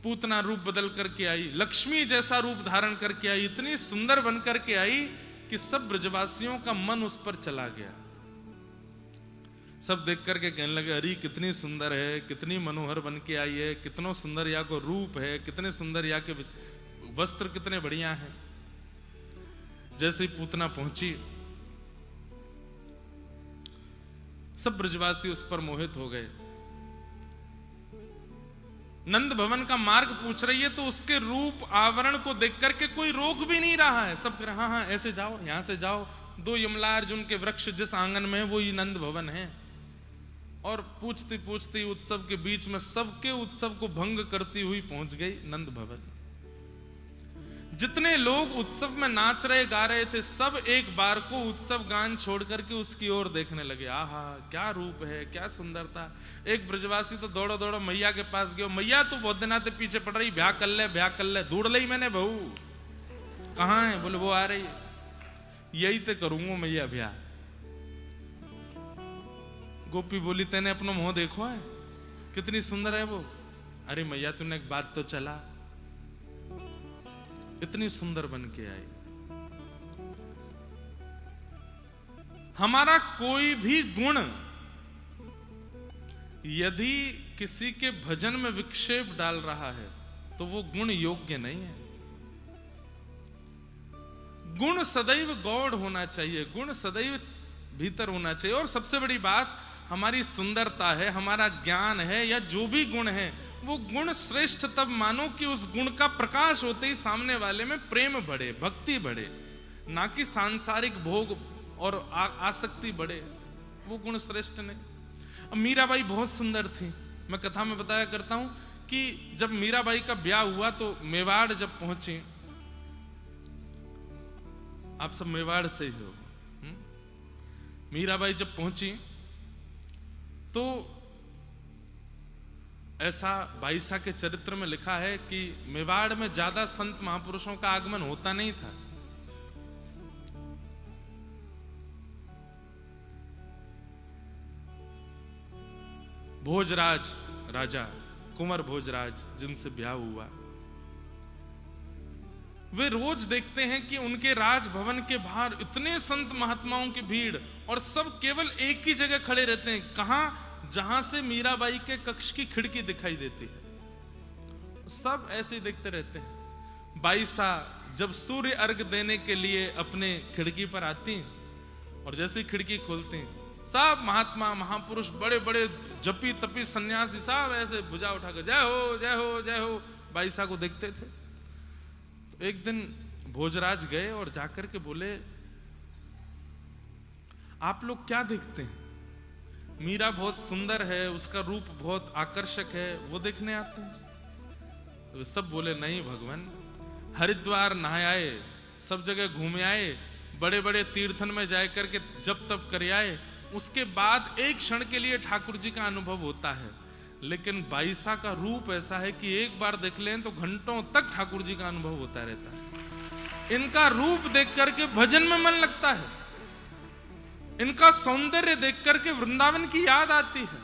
पूतना रूप बदल करके आई, लक्ष्मी जैसा रूप धारण करके आई, इतनी सुंदर बन करके आई कि सब ब्रजवासियों का मन उस पर चला गया। सब देख करके कहने लगे, अरे कितनी सुंदर है, कितनी मनोहर बन के आई है, कितना सुंदर या को रूप है, कितने सुंदर या के वस्त्र कितने बढ़िया हैं। जैसे ही पूतना पहुंची सब ब्रजवासी उस पर मोहित हो गए। नंद भवन का मार्ग पूछ रही है तो उसके रूप आवरण को देख करके कोई रोक भी नहीं रहा है। सब कह रहे हाँ हाँ ऐसे जाओ, यहां से जाओ, 2 यमलार्जुन के वृक्ष जिस आंगन में है वो ही नंद भवन है। और पूछती पूछती उत्सव के बीच में सबके उत्सव को भंग करती हुई पहुंच गई नंद भवन। जितने लोग उत्सव में नाच रहे गा रहे थे सब एक बार को उत्सव गान छोड़ करके उसकी ओर देखने लगे। आहा क्या रूप है, क्या सुंदरता। एक ब्रजवासी तो दौड़ो दौड़ो मैया के पास गयो, मैया तू बहुत दिनाते पीछे पड़ रही, ब्याह कर ले ब्याह कर ले। ढूंढ ली मैंने बहू, कहाँ है? बोले वो आ रही है। यही तो करूंगा मैया ब्याह। गोपी बोली तेने अपना मुंह देखो है, कितनी सुंदर है वो। अरे मैया तूने एक बात तो चला, इतनी सुंदर बन के आई। हमारा कोई भी गुण यदि किसी के भजन में विक्षेप डाल रहा है तो वो गुण योग्य नहीं है। गुण सदैव गौड़ होना चाहिए, गुण सदैव भीतर होना चाहिए। और सबसे बड़ी बात हमारी सुंदरता है, हमारा ज्ञान है, या जो भी गुण है वो गुण श्रेष्ठ तब मानो कि उस गुण का प्रकाश होते ही सामने वाले में प्रेम बढ़े, भक्ति बढ़े, ना कि सांसारिक भोग और आसक्ति बढ़े। वो गुण श्रेष्ठ नहीं। अब मीराबाई बहुत सुंदर थी। मैं कथा में बताया करता हूं कि जब मीराबाई का ब्याह हुआ तो मेवाड़ जब पहुंची, आप सब मेवाड़ से ही हो, मीराबाई जब पहुंची तो ऐसा बाईसा के चरित्र में लिखा है कि मेवाड़ में ज्यादा संत महापुरुषों का आगमन होता नहीं था। भोजराज राजा, कुंवर भोजराज जिनसे ब्याह हुआ, वे रोज देखते हैं कि उनके राजभवन के बाहर इतने संत महात्माओं की भीड़, और सब केवल एक ही जगह खड़े रहते हैं। कहां? जहां से मीराबाई के कक्ष की खिड़की दिखाई देती है, सब ऐसे ही देखते रहते हैं। बाईसा जब सूर्य अर्घ देने के लिए अपने खिड़की पर आती और जैसे ही खिड़की खोलती, सब महात्मा महापुरुष बड़े बड़े जपी तपी सन्यासी सब ऐसे भुजा उठाकर जय हो जय हो जय हो बाईसा को देखते थे। तो एक दिन भोजराज गए और जाकर के बोले, आप लोग क्या देखते हैं? मीरा बहुत सुंदर है, उसका रूप बहुत आकर्षक है, वो देखने आते हैं। तो सब बोले नहीं भगवान, हरिद्वार नहाए आए, सब जगह घूमे आए, बड़े बड़े तीर्थन में जाए करके जब तब कर आए, उसके बाद एक क्षण के लिए ठाकुर जी का अनुभव होता है। लेकिन बाईसा का रूप ऐसा है कि एक बार देख लें तो घंटों तक ठाकुर जी का अनुभव होता रहता है। इनका रूप देख करके भजन में मन लगता है, इनका सौंदर्य देख करके वृंदावन की याद आती है,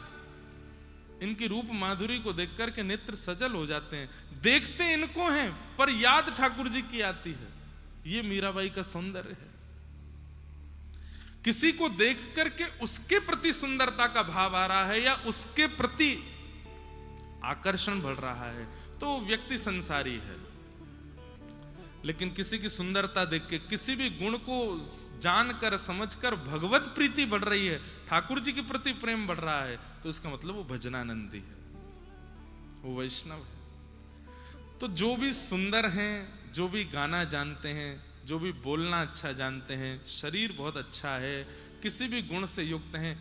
इनकी रूप माधुरी को देख करके नेत्र सजल हो जाते हैं। देखते इनको हैं पर याद ठाकुर जी की आती है। ये मीराबाई का सौंदर्य है। किसी को देख करके उसके प्रति सुंदरता का भाव आ रहा है या उसके प्रति आकर्षण बढ़ रहा है तो व्यक्ति संसारी है। लेकिन किसी की सुंदरता देख के, किसी भी गुण को जानकर समझकर भगवत प्रीति बढ़ रही है, ठाकुर जी के प्रति प्रेम बढ़ रहा है, तो इसका मतलब वो भजनानंदी है, वो वैष्णव है। तो जो भी सुंदर हैं, जो भी गाना जानते हैं, जो भी बोलना अच्छा जानते हैं, शरीर बहुत अच्छा है, किसी भी गुण से युक्त हैं,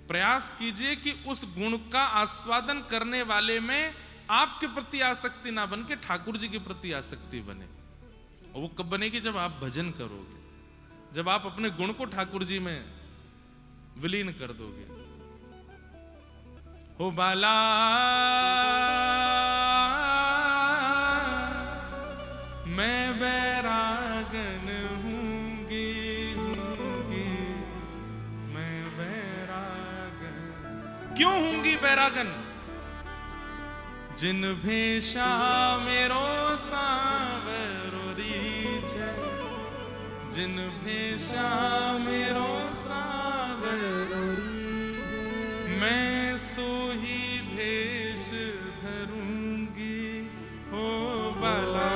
प्रयास कीजिए कि उस गुण का आस्वादन करने वाले में आपके प्रति आसक्ति ना बन के ठाकुर जी के प्रति आसक्ति बने। और वो कब बनेगी? जब आप भजन करोगे, जब आप अपने गुण को ठाकुर जी में विलीन कर दोगे। हो बाला मैं बैरागन हूंगी, मैं बैरागन। क्यों हूंगी बैरागन? जिन भेषा मेरो सावरो रीझे, जिन भेषा मेरो सावरो रीझे, मैं सो ही भेष धरूंगी हो बाला,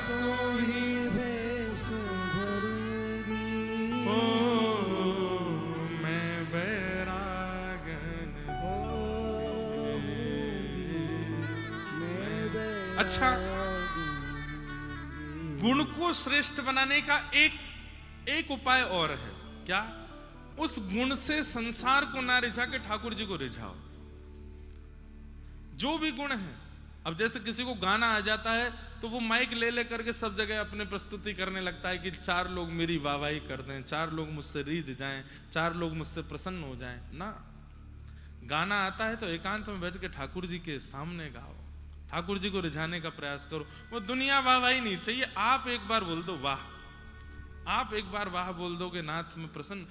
सो ही भेष धरूंगी हो मैं बैरागन हो। अच्छा, गुण को श्रेष्ठ बनाने का एक उपाय और है। क्या? उस गुण से संसार को ना रिझा के ठाकुर जी को रिझाओ। जो भी गुण है, अब जैसे किसी को गाना आ जाता है तो वो माइक ले ले करके सब जगह अपने प्रस्तुति करने लगता है कि 4 लोग मेरी वाहवाही कर दें, 4 लोग मुझसे रीझ जाएं, 4 लोग मुझसे प्रसन्न हो जाएं। ना, गाना आता है तो एकांत में बैठ के ठाकुर जी के सामने गाओ, ठाकुर जी को रिझाने का प्रयास करो। वो दुनिया वाहवाही नहीं चाहिए, आप एक बार बोल दो वाह, आप एक बार वाह बोल दोगे, नाथ में प्रसन्न।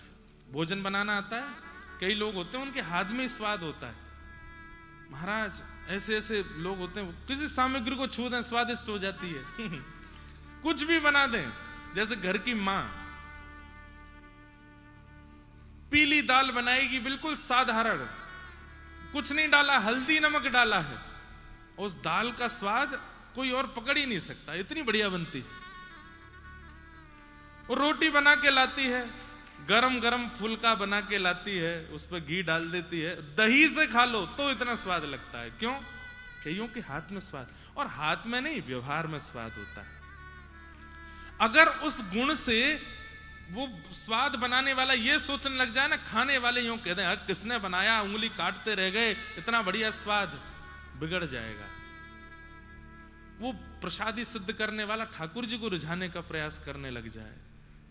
भोजन बनाना आता है, कई लोग होते हैं उनके हाथ में स्वाद होता है। महाराज ऐसे ऐसे लोग होते हैं, किसी सामग्री को छू दें स्वादिष्ट हो जाती है। कुछ भी बना दें, जैसे घर की मां पीली दाल बनाएगी, बिल्कुल साधारण, कुछ नहीं डाला, हल्दी नमक डाला है, उस दाल का स्वाद कोई और पकड़ ही नहीं सकता, इतनी बढ़िया बनती है। वो रोटी बना के लाती है, गरम गरम फुल्का बना के लाती है, उस पर घी डाल देती है, दही से खा लो तो इतना स्वाद लगता है। क्यों? कईयों के हाथ में स्वाद, और हाथ में नहीं, व्यवहार में स्वाद होता है। अगर उस गुण से वो स्वाद बनाने वाला ये सोचने लग जाए ना, खाने वाले यूं कहते हैं किसने बनाया, उंगली काटते रह गए, इतना बढ़िया स्वाद, बिगड़ जाएगा। वो प्रसादी सिद्ध करने वाला ठाकुर जी को रिझाने का प्रयास करने लग जाए,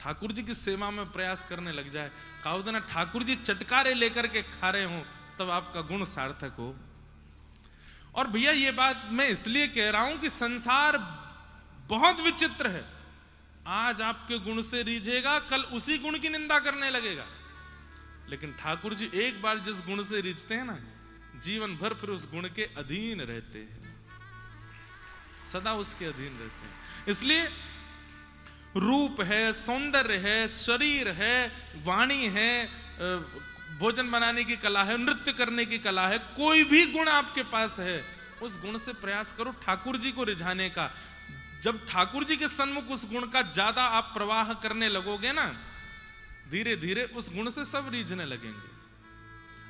ठाकुर जी की सेवा में प्रयास करने लग जाए, काउदना ठाकुर जी चटकारे लेकर के खा रहे हो, तब आपका गुण सार्थक हो। और भैया ये बात मैं इसलिए कह रहा हूं कि संसार बहुत विचित्र है। आज आपके गुण से रीझेगा, कल उसी गुण की निंदा करने लगेगा। लेकिन ठाकुर जी एक बार जिस गुण से रीझते हैं ना, जीवन भर फिर उस गुण के अधीन रहते हैं, सदा उसके अधीन रहते हैं। इसलिए रूप है, सौंदर्य है, शरीर है, वाणी है, भोजन बनाने की कला है, नृत्य करने की कला है, कोई भी गुण आपके पास है, उस गुण से प्रयास करो ठाकुर जी को रिझाने का। जब ठाकुर जी के सन्मुख उस गुण का ज्यादा आप प्रवाह करने लगोगे ना, धीरे धीरे उस गुण से सब रीझने लगेंगे।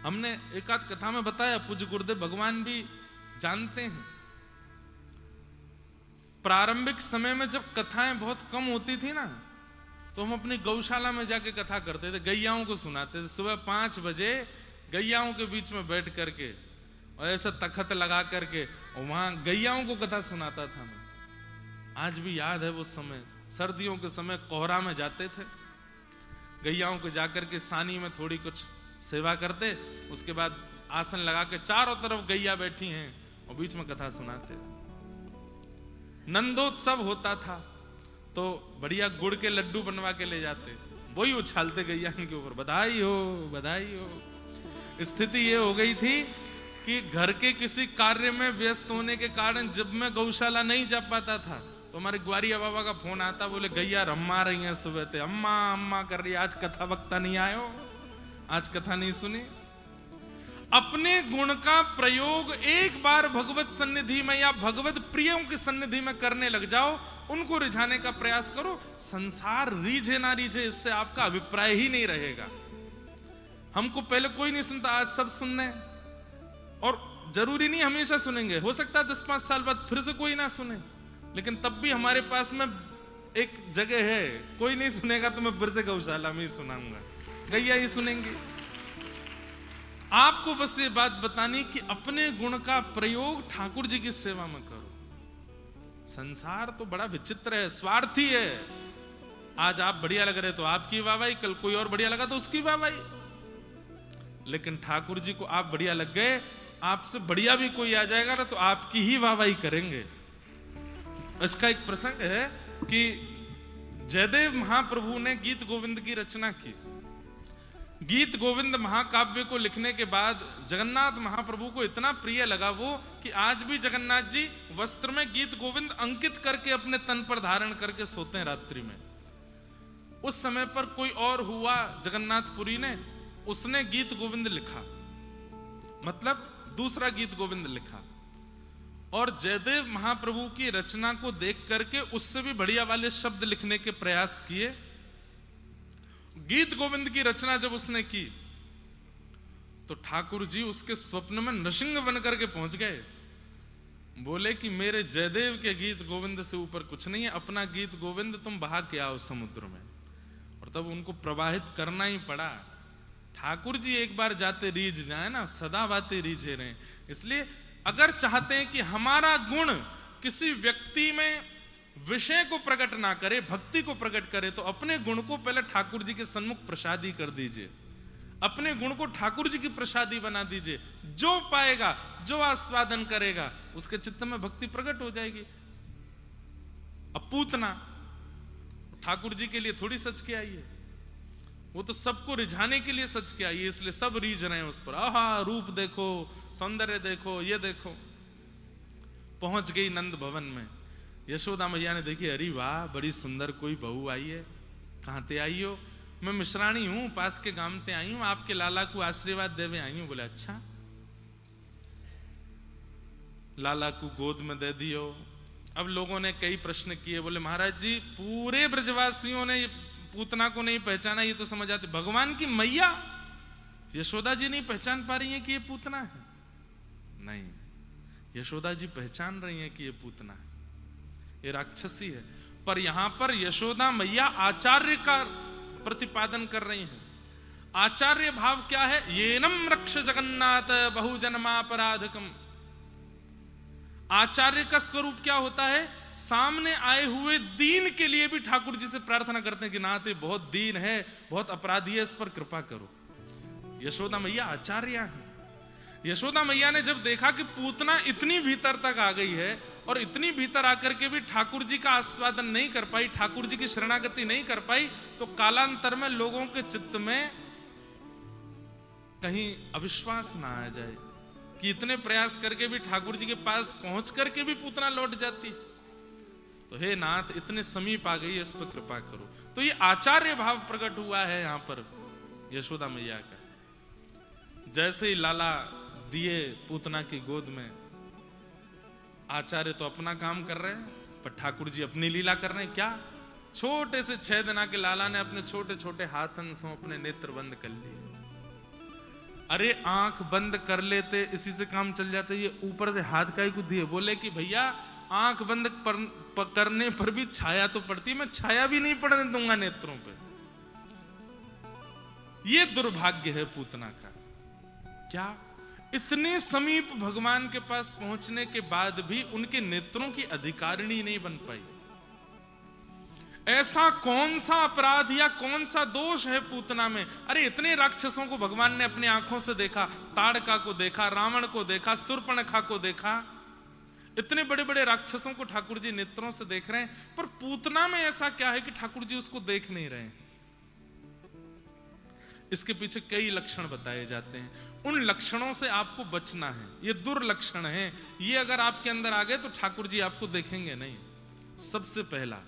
हमने एक आध कथा में बताया, पूज्य गुरुदेव भगवान भी जानते हैं। प्रारंभिक समय में जब कथाएं बहुत कम होती थी ना, तो हम अपनी गौशाला में जाके कथा करते थे, गैयाओं को सुनाते थे। सुबह 5 बजे गैयाओं के बीच में बैठ करके और ऐसा तखत लगा करके वहां गैयाओं को कथा सुनाता था मैं। आज भी याद है वो समय, सर्दियों के समय कोहरा में जाते थे, गैयाओं को जाकर के सानी में थोड़ी कुछ सेवा करते, उसके बाद आसन लगा के चारों तरफ गैया बैठी हैं और बीच में कथा सुनाते। नंदोत्सव होता था तो बढ़िया गुड़ के लड्डू बनवा के ले जाते, वही उछालते गैया के ऊपर, बधाई हो बधाई हो। स्थिति ये हो गई थी कि घर के किसी कार्य में व्यस्त होने के कारण जब मैं गौशाला नहीं जा पाता था तो हमारे ग्वारिया बाबा का फोन आता, बोले गैया रम्मा रही हैं सुबह से, अम्मा अम्मा कर रही है, आज कथा वक्ता नहीं आयो, आज कथा नहीं सुनी। अपने गुण का प्रयोग एक बार भगवत सन्निधि में या भगवत प्रियों की सन्निधि में करने लग जाओ, उनको रिझाने का प्रयास करो। संसार रीझे ना रीझे, इससे आपका अभिप्राय ही नहीं रहेगा। हमको पहले कोई नहीं सुनता, आज सब सुनने, और जरूरी नहीं हमेशा सुनेंगे, हो सकता है 10-5 साल बाद फिर से कोई ना सुने, लेकिन तब भी हमारे पास में एक जगह है, कोई नहीं सुनेगा तो मैं फिर से गौशाला में ही सुनाऊंगा, गैया ही सुनेंगे। आपको बस ये बात बतानी कि अपने गुण का प्रयोग ठाकुर जी की सेवा में करो। संसार तो बड़ा विचित्र है, स्वार्थी है। आज आप बढ़िया लग रहे तो आपकी वाहवाही, कल कोई और बढ़िया लगा तो उसकी वाहवाही। लेकिन ठाकुर जी को आप बढ़िया लग गए, आपसे बढ़िया भी कोई आ जाएगा ना तो आपकी ही वाहवाही करेंगे। इसका एक प्रसंग है कि जयदेव महाप्रभु ने गीत गोविंद की रचना की। गीत गोविंद महाकाव्य को लिखने के बाद जगन्नाथ महाप्रभु को इतना प्रिय लगा वो कि आज भी जगन्नाथ जी वस्त्र में गीत गोविंद अंकित करके अपने तन पर धारण करके सोते हैं रात्रि में। उस समय पर कोई और हुआ जगन्नाथपुरी ने, उसने गीत गोविंद लिखा, मतलब दूसरा गीत गोविंद लिखा, और जयदेव महाप्रभु की रचना को देख करके उससे भी बढ़िया वाले शब्द लिखने के प्रयास किए। गीत गोविंद की रचना जब उसने की तो ठाकुर जी उसके स्वप्न में नृसिंह बनकर के पहुंच गए। बोले कि मेरे जयदेव के गीत गोविंद से ऊपर कुछ नहीं है, अपना गीत गोविंद तुम बहा के आओ समुद्र में। और तब उनको प्रवाहित करना ही पड़ा। ठाकुर जी एक बार जाते रीझ जाए ना, सदा बातें रीझे रहे। इसलिए अगर चाहते हैं कि हमारा गुण किसी व्यक्ति में विषय को प्रकट ना करे, भक्ति को प्रकट करे, तो अपने गुण को पहले ठाकुर जी के सन्मुख प्रसादी कर दीजिए। अपने गुण को ठाकुर जी की प्रसादी बना दीजिए। जो पाएगा, जो आस्वादन करेगा, उसके चित्त में भक्ति प्रकट हो जाएगी। अब पूतना ठाकुर जी के लिए थोड़ी सच के आई है, वो तो सबको रिझाने के लिए सच के आई है, इसलिए सब रीझ रहे हैं उस पर। आहा, रूप देखो, सौंदर्य देखो, ये देखो। पहुंच गई नंद भवन में। यशोदा मैया ने देखी, अरे वाह, बड़ी सुंदर कोई बहू आई है। कहां ते आई हो? मैं मिश्राणी हूं, पास के गांव ते आई हूं, आपके लाला को आशीर्वाद देवे आई हूं। बोले अच्छा। लाला को गोद में दे दियो। अब लोगों ने कई प्रश्न किए। बोले महाराज जी, पूरे ब्रजवासियों ने पूतना को नहीं पहचाना, ये तो समझ आते। भगवान की मैया यशोदा जी नहीं पहचान पा रही है कि ये पूतना है? नहीं, यशोदा जी पहचान रही है कि ये पूतना है, ये राक्षसी है। पर यहां पर यशोदा मैया आचार्य का प्रतिपादन कर रही है। आचार्य भाव क्या है? येनम रक्ष जगन्नाथ बहुजन्मापराधकम। आचार्य का स्वरूप क्या होता है? सामने आए हुए दीन के लिए भी ठाकुर जी से प्रार्थना करते हैं कि नाथ ये बहुत दीन है, बहुत अपराधी है, इस पर कृपा करो। यशोदा मैया आचार्य है। यशोदा मैया ने जब देखा कि पूतना इतनी भीतर तक आ गई है और इतनी भीतर आकर के भी ठाकुर जी का आस्वादन नहीं कर पाई, ठाकुर जी की शरणागति नहीं कर पाई, तो कालांतर में लोगों के चित्त में कहीं अविश्वास ना आ जाए कि इतने प्रयास करके भी ठाकुर जी के पास पहुंच करके भी पूतना लौट जाती। तो हे नाथ, इतने समीप आ गई है, इस पर कृपा करो। तो ये आचार्य भाव प्रकट हुआ है यहां पर यशोदा मैया का। जैसे ही लाला दिए पूतना की गोद में, आचार्य तो अपना काम कर रहे हैं, पर ठाकुर जी अपनी लीला कर रहे हैं। क्या? छोटे से 6 दिन के लाला ने अपने छोटे छोटे हाथन से अपने नेत्र बंद कर लिए। अरे आंख बंद कर लेते, इसी से काम चल जाता। ये ऊपर से हाथ का ही को दिए। बोले कि भैया आंख बंद करने पर भी छाया तो पड़ती, मैं छाया भी नहीं पड़ने दूंगा नेत्रों पे। ये दुर्भाग्य है पूतना का। क्या? इतने समीप भगवान के पास पहुंचने के बाद भी उनके नेत्रों की अधिकारिणी नहीं बन पाई। ऐसा कौन सा अपराध या कौन सा दोष है पूतना में? अरे इतने राक्षसों को भगवान ने अपनी आंखों से देखा। ताड़का को देखा, रावण को देखा, शूर्पणखा को देखा। इतने बड़े बड़े राक्षसों को ठाकुर जी नेत्रों से देख रहे हैं, पर पूतना में ऐसा क्या है कि ठाकुर जी उसको देख नहीं रहे? इसके पीछे कई लक्षण बताए जाते हैं। उन लक्षणों से आपको बचना है। ये दुर्लक्षण है, ये अगर आपके अंदर आ गए तो ठाकुर जी आपको देखेंगे नहीं। सबसे पहला,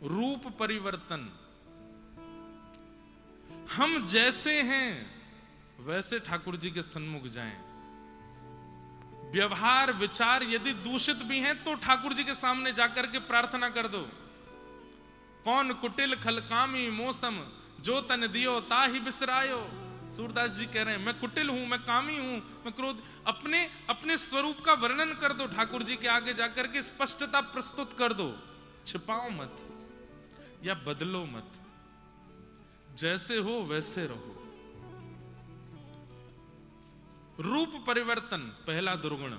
रूप परिवर्तन। हम जैसे हैं वैसे ठाकुर जी के सन्मुख जाएं। व्यवहार विचार यदि दूषित भी हैं तो ठाकुर जी के सामने जाकर के प्रार्थना कर दो। कौन कुटिल खलकामी मौसम, जो तन दियो ताहि बिसरायो। सूरदास जी कह रहे हैं, मैं कुटिल हूं, मैं कामी हूं, मैं क्रोध। अपने स्वरूप का वर्णन कर दो ठाकुर जी के आगे जाकर के, स्पष्टता प्रस्तुत कर दो। छिपाओ मत या बदलो मत, जैसे हो वैसे रहो। रूप परिवर्तन पहला दुर्गुण।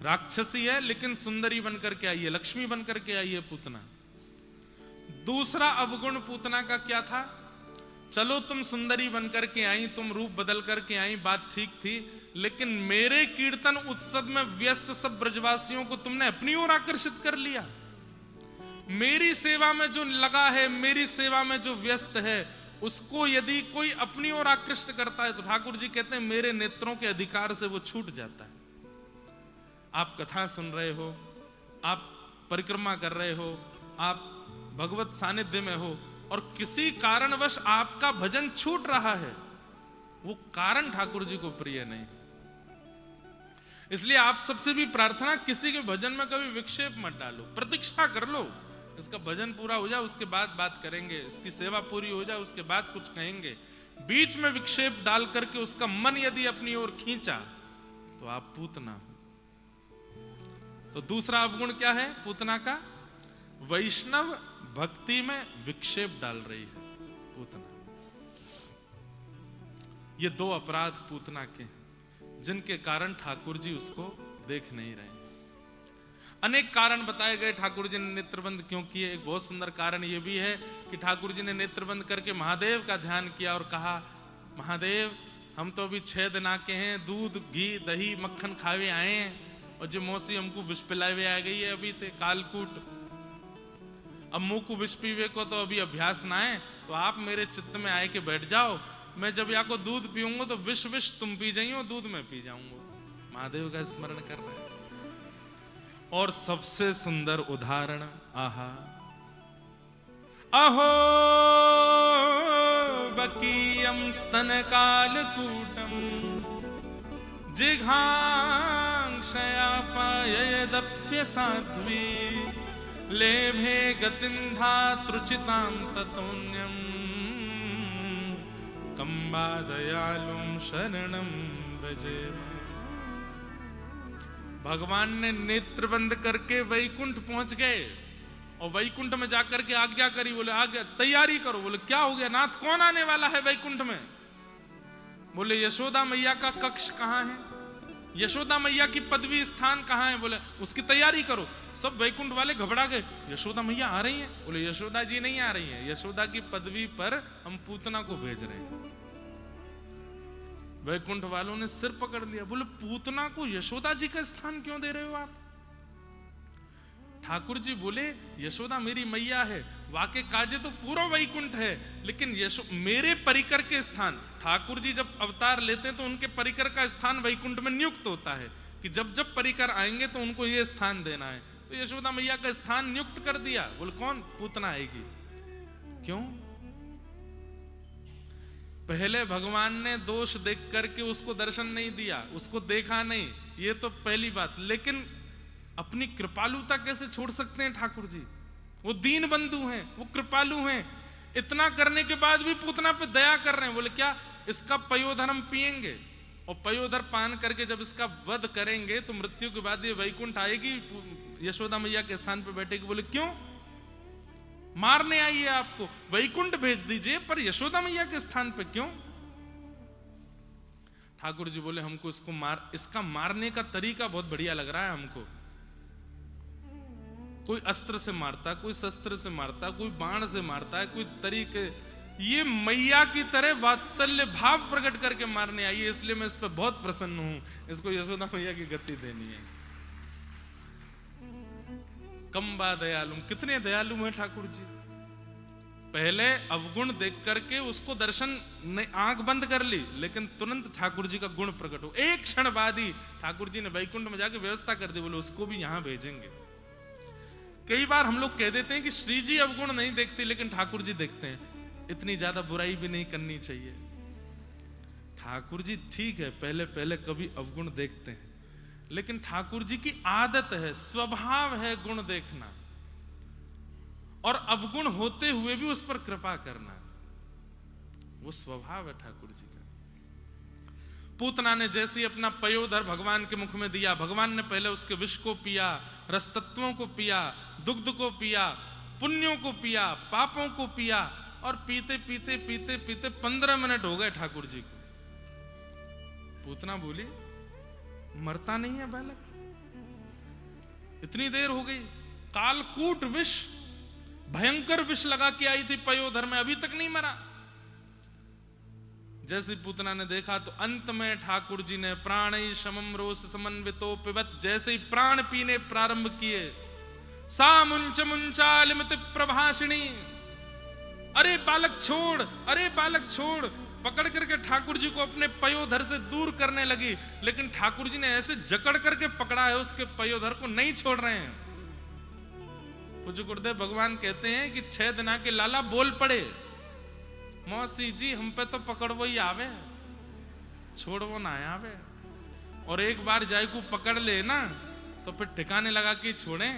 राक्षसी है लेकिन सुंदरी बनकर के आई है, लक्ष्मी बनकर के आई है पूतना। दूसरा अवगुण पूतना का क्या था? चलो तुम सुंदरी बनकर के आई, तुम रूप बदल करके आई, बात ठीक थी, लेकिन मेरे कीर्तन उत्सव में व्यस्त सब ब्रजवासियों को तुमने अपनी ओर आकर्षित कर लिया। मेरी सेवा में जो लगा है, मेरी सेवा में जो व्यस्त है, उसको यदि कोई अपनी ओर आकृष्ट करता है तो ठाकुर जी कहते हैं मेरे नेत्रों के अधिकार से वो छूट जाता है। आप कथा सुन रहे हो, आप परिक्रमा कर रहे हो, आप भगवत सानिध्य में हो और किसी कारणवश आपका भजन छूट रहा है, वो कारण ठाकुर जी को प्रिय नहीं। इसलिए आप सबसे भी प्रार्थना, किसी के भजन में कभी विक्षेप मत डालो, प्रतीक्षा कर लो इसका भजन पूरा हो जाए, उसके बाद बात करेंगे, इसकी सेवा पूरी हो जाए, उसके बाद कुछ कहेंगे। बीच में विक्षेप डाल करके उसका मन यदि अपनी ओर खींचा तो आप पूतना हो। तो दूसरा अवगुण क्या है पूतना का? वैष्णव भक्ति में विक्षेप डाल रही है पूतना। ये दो अपराध पूतना के, जिनके कारण ठाकुर जी उसको देख नहीं रहे। अनेक कारण बताए गए ठाकुर जी ने नेत्रबंद क्यों किए। एक बहुत सुंदर कारण यह भी है कि ठाकुर जी ने नेत्रबंद करके महादेव का ध्यान किया और कहा, महादेव हम तो अभी 6 दिन आके हैं, दूध घी दही मक्खन खावे आए हैं और जो मौसी हमको विष पिलावे आ गई है अभी थे कालकूट। अब मुंह को विष पीवे को तो अभी अभ्यास ना है, तो आप मेरे चित्त में आए के बैठ जाओ, मैं जब यहाँ को दूध पीऊंगा तो विष विष तुम पी जाइयो, दूध में पी जाऊंगा। महादेव का स्मरण कर रहे हैं। और सबसे सुंदर उदाहरण, आहा अहो बकीयम स्तन कालकूटम जिघांक्षया पाययदप्य साध्वी लेभे गतिं धातृचितां ततोन्यं कंबा दयालुं शरणं व्रजेम। भगवान ने नेत्र बंद करके वैकुंठ पहुंच गए और वैकुंठ में जाकर के आज्ञा करी, बोले आज्ञा तैयारी करो। बोले क्या हो गया नाथ, कौन आने वाला है वैकुंठ में? बोले यशोदा मैया का कक्ष कहाँ है, यशोदा मैया की पदवी स्थान कहाँ है? बोले उसकी तैयारी करो। सब वैकुंठ वाले घबरा गए, यशोदा मैया आ रही हैं? बोले यशोदा जी नहीं आ रही हैं, यशोदा की पदवी पर हम पूतना को भेज रहे हैं। वैकुंठ वालों ने सिर पकड़ लिया, बोले पूतना को यशोदा जी का स्थान क्यों दे रहे हो आप? ठाकुर जी बोले यशोदा मेरी मैया है, वाके काजे तो पूरा वैकुंठ है, लेकिन मेरे परिकर के स्थान, ठाकुर जी जब अवतार लेते हैं तो उनके परिकर का स्थान वैकुंठ में नियुक्त होता है कि जब जब परिकर आएंगे तो उनको ये स्थान देना है। तो यशोदा मैया का स्थान नियुक्त कर दिया। बोले कौन? पूतना आएगी। क्यों? पहले भगवान ने दोष देख करके उसको दर्शन नहीं दिया, उसको देखा नहीं, ये तो पहली बात। लेकिन अपनी कृपालुता कैसे छोड़ सकते हैं ठाकुर जी? वो दीन बंधु हैं, वो कृपालु हैं। इतना करने के बाद भी पूतना पे दया कर रहे हैं। बोले क्या? इसका पयोधर हम पिएंगे और पयोधर पान करके जब इसका वध करेंगे तो मृत्यु के बाद ये वैकुंठ आएगी, यशोदा मैया के स्थान पे बैठेगी। बोले क्यों? मारने आई है आपको, वैकुंठ भेज दीजिए, पर यशोदा मैया के स्थान पे क्यों? ठाकुर जी बोले हमको इसका मारने का तरीका बहुत बढ़िया लग रहा है हमको। कोई अस्त्र से मारता, कोई शस्त्र से मारता, कोई बाण से मारता है, कोई तरीके, ये मैया की तरह वात्सल्य भाव प्रकट करके मारने आई है, इसलिए मैं इस पर बहुत प्रसन्न हूं। इसको यशोदा मैया की गति देनी है। कंबा दयालु, कितने दयालु हैं ठाकुर जी। पहले अवगुण देख करके उसको दर्शन आंख बंद कर ली, लेकिन तुरंत ठाकुर जी का गुण प्रकट हो। एक क्षण बाद ही ठाकुर जी ने वैकुंठ में जाके व्यवस्था कर दी। बोले उसको भी यहां भेजेंगे। कई बार हम लोग कह देते हैं कि श्री जी अवगुण नहीं देखते, लेकिन ठाकुर जी देखते हैं। इतनी ज्यादा बुराई भी नहीं करनी चाहिए। ठाकुर जी ठीक है पहले पहले कभी अवगुण देखते हैं, लेकिन ठाकुर जी की आदत है, स्वभाव है गुण देखना और अवगुण होते हुए भी उस पर कृपा करना। वो स्वभाव है ठाकुर जी का। पूतना ने जैसे अपना पयोधर भगवान के मुख में दिया, भगवान ने पहले उसके विष को पिया, रसतत्वों को पिया, दुग्ध को पिया, पुण्यों को पिया, पापों को पिया, और पीते पीते पीते पीते 15 मिनट हो गए ठाकुर जी को। पूतना बोली मरता नहीं है बालक, इतनी देर हो गई, कालकूट विष, भयंकर विष लगा के आई थी पयोधर में, अभी तक नहीं मरा। जैसे पूतना ने देखा तो अंत में ठाकुर जी ने प्राणै समम रोष समन्वितो पिबत, जैसे ही प्राण पीने प्रारंभ किए सा मुंच मुंचालिमित प्रभाषिणी। अरे बालक छोड़, अरे बालक छोड़। पकड़ करके ठाकुर जी को अपने पयोधर से दूर करने लगी, लेकिन ठाकुर जी ने ऐसे जकड़ करके पकड़ा है उसके पयोधर को, नहीं छोड़ रहे हैं। पूज्य गुरुदेव भगवान कहते हैं कि 6 दिना के लाला बोल पड़े, मौसी जी हम पे तो पकड़वो ही आवे, छोड़वो ना आवे। और एक बार जाय को पकड़ ले ना तो फिर ठिकाने लगा कि छोड़े।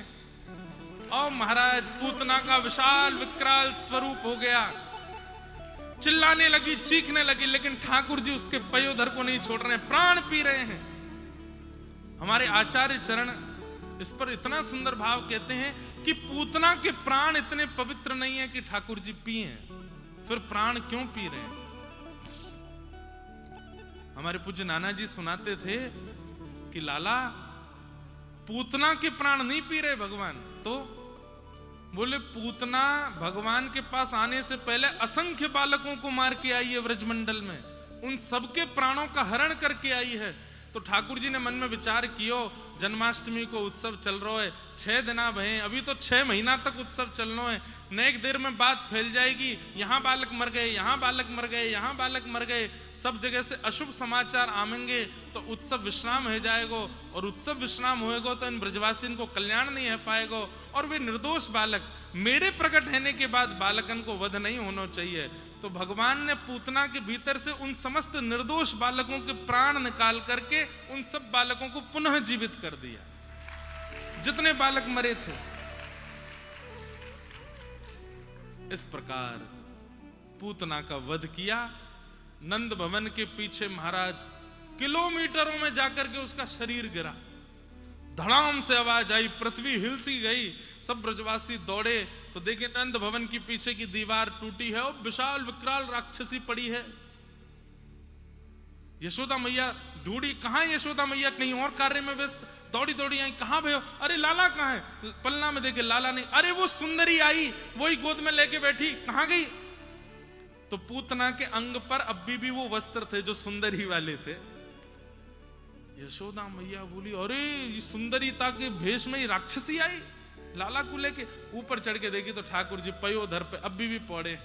और महाराज पूतना का विशाल विकराल स्वरूप हो गया, चिल्लाने लगी, चीखने लगी, लेकिन ठाकुर जी उसके पयोधर को नहीं छोड़ रहे हैं, प्राण पी रहे हैं। हमारे आचार्य चरण इस पर इतना सुंदर भाव कहते हैं कि पूतना के प्राण इतने पवित्र नहीं है कि ठाकुर जी पिए, फिर प्राण क्यों पी रहे हैं। हमारे पूज्य नाना जी सुनाते थे कि लाला पूतना के प्राण नहीं पी रहे भगवान, तो बोले पूतना भगवान के पास आने से पहले असंख्य बालकों को मार के आई है ब्रजमंडल में, उन सबके प्राणों का हरण करके आई है। तो ठाकुर जी ने मन में विचार कियो, जन्माष्टमी को उत्सव चल रहा है, 6 दिना भये, अभी तो 6 महीना तक उत्सव चलना है, नेक देर में बात फैल जाएगी, यहाँ बालक मर गए, यहाँ बालक मर गए, यहाँ बालक मर गए, सब जगह से अशुभ समाचार आवेंगे, तो उत्सव विश्राम हो जाएगा, और उत्सव विश्राम होएगा तो इन ब्रजवासी को कल्याण नहीं हो पाएगा, और वे निर्दोष बालक मेरे प्रकट होने के बाद बालकन को वध नहीं होना चाहिए। तो भगवान ने पूतना के भीतर से उन समस्त निर्दोष बालकों के प्राण निकाल करके उन सब बालकों को पुनः जीवित कर दिया, जितने बालक मरे थे। इस प्रकार पूतना का वध किया। नंद भवन के पीछे महाराज किलोमीटरों में जाकर के उसका शरीर गिरा, धड़ाम से आवाज आई, पृथ्वी हिल सी गई, सब ब्रजवासी दौड़े तो देखे नंद भवन की पीछे की दीवार टूटी है और विशाल विकराल राक्षसी पड़ी है। यशोदा मैया ढूंढी, कहां यशोदा मैया, कहीं और कार्य में व्यस्त, दौड़ी दौड़ी आई, कहां भयो, अरे लाला कहां है, पलना में देखे लाला नहीं, अरे वो सुंदरी आई, वही गोद में लेके बैठी, कहां गई। तो पूतना के अंग पर अभी भी वो वस्त्र थे जो सुंदरी वाले थे। यशोदा मैया बोली, अरे ये सुंदरीता के भेष में ही राक्षसी आई, लाला को लेके। ऊपर चढ़ के देखी तो ठाकुर जी पयोधर पे अभी भी पौड़े।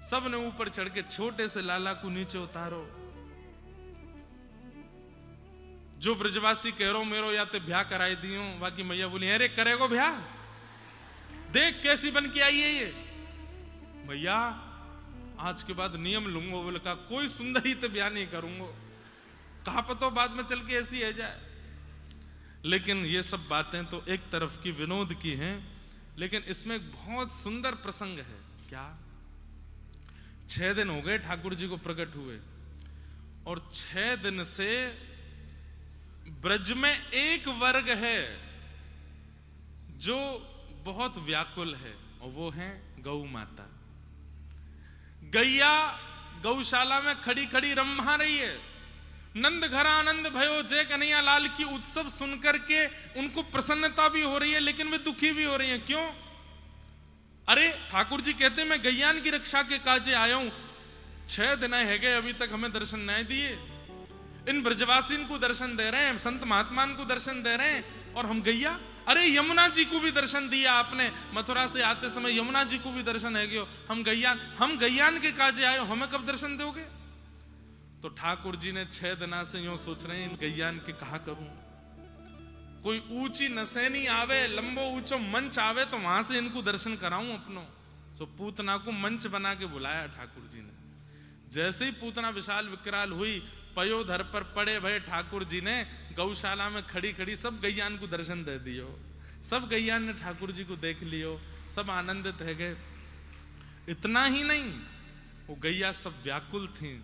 सब ने ऊपर चढ़ के छोटे से लाला को नीचे उतारो। जो ब्रजवासी कह मेरो या ते ब्याह कराई दियो, बाकी मैया बोली, अरे करेगो ब्याह, देख कैसी बन के आई है ये। मैया आज के बाद नियम लूंगो, बोले का कोई सुंदरी ते ब्याह नहीं करूंगो, कहा पतो बाद में चल के ऐसी है जाए। लेकिन ये सब बातें तो एक तरफ की विनोद की हैं, लेकिन इसमें एक बहुत सुंदर प्रसंग है। क्या 6 दिन हो गए ठाकुर जी को प्रकट हुए, और 6 दिन से ब्रज में एक वर्ग है जो बहुत व्याकुल है, और वो है गौ माता। गैया गौशाला में खड़ी खड़ी रम्भा रही है। नंद घर आनंद भयो जय कन्हैया लाल की उत्सव सुनकर के उनको प्रसन्नता भी हो रही है, लेकिन वे दुखी भी हो रही हैं। क्यों? अरे ठाकुर जी कहते मैं गैयान की रक्षा के काजे आया हूं, 6 दिन है गए अभी तक हमें दर्शन नहीं दिए। इन ब्रजवासीन को दर्शन दे रहे हैं, संत महात्मान को दर्शन दे रहे हैं, और हम गैया। अरे यमुना जी को भी दर्शन दिया आपने, मथुरा से आते समय यमुना जी को भी दर्शन है गयो, हम गैयान के काजे आए, हमें कब दर्शन दोगे। तो ठाकुर जी ने 6 दिना से यूं सोच रहे हैं, इन गैयान के कहा करूं, कोई ऊंची नसैनी आवे, लंबो ऊंचो मंच आवे तो वहां से इनको दर्शन कराऊं अपनो। सो पूतना को मंच बना के बुलाया ठाकुर जी ने। जैसे ही पूतना विशाल विकराल हुई, पयोधर पर पड़े भय ठाकुर जी ने गौशाला में खड़ी खड़ी सब गैयान को दर्शन दे दियो। सब गैयान ने ठाकुर जी को देख लियो, सब आनंदित है गए। इतना ही नहीं, वो गैया सब व्याकुल थी।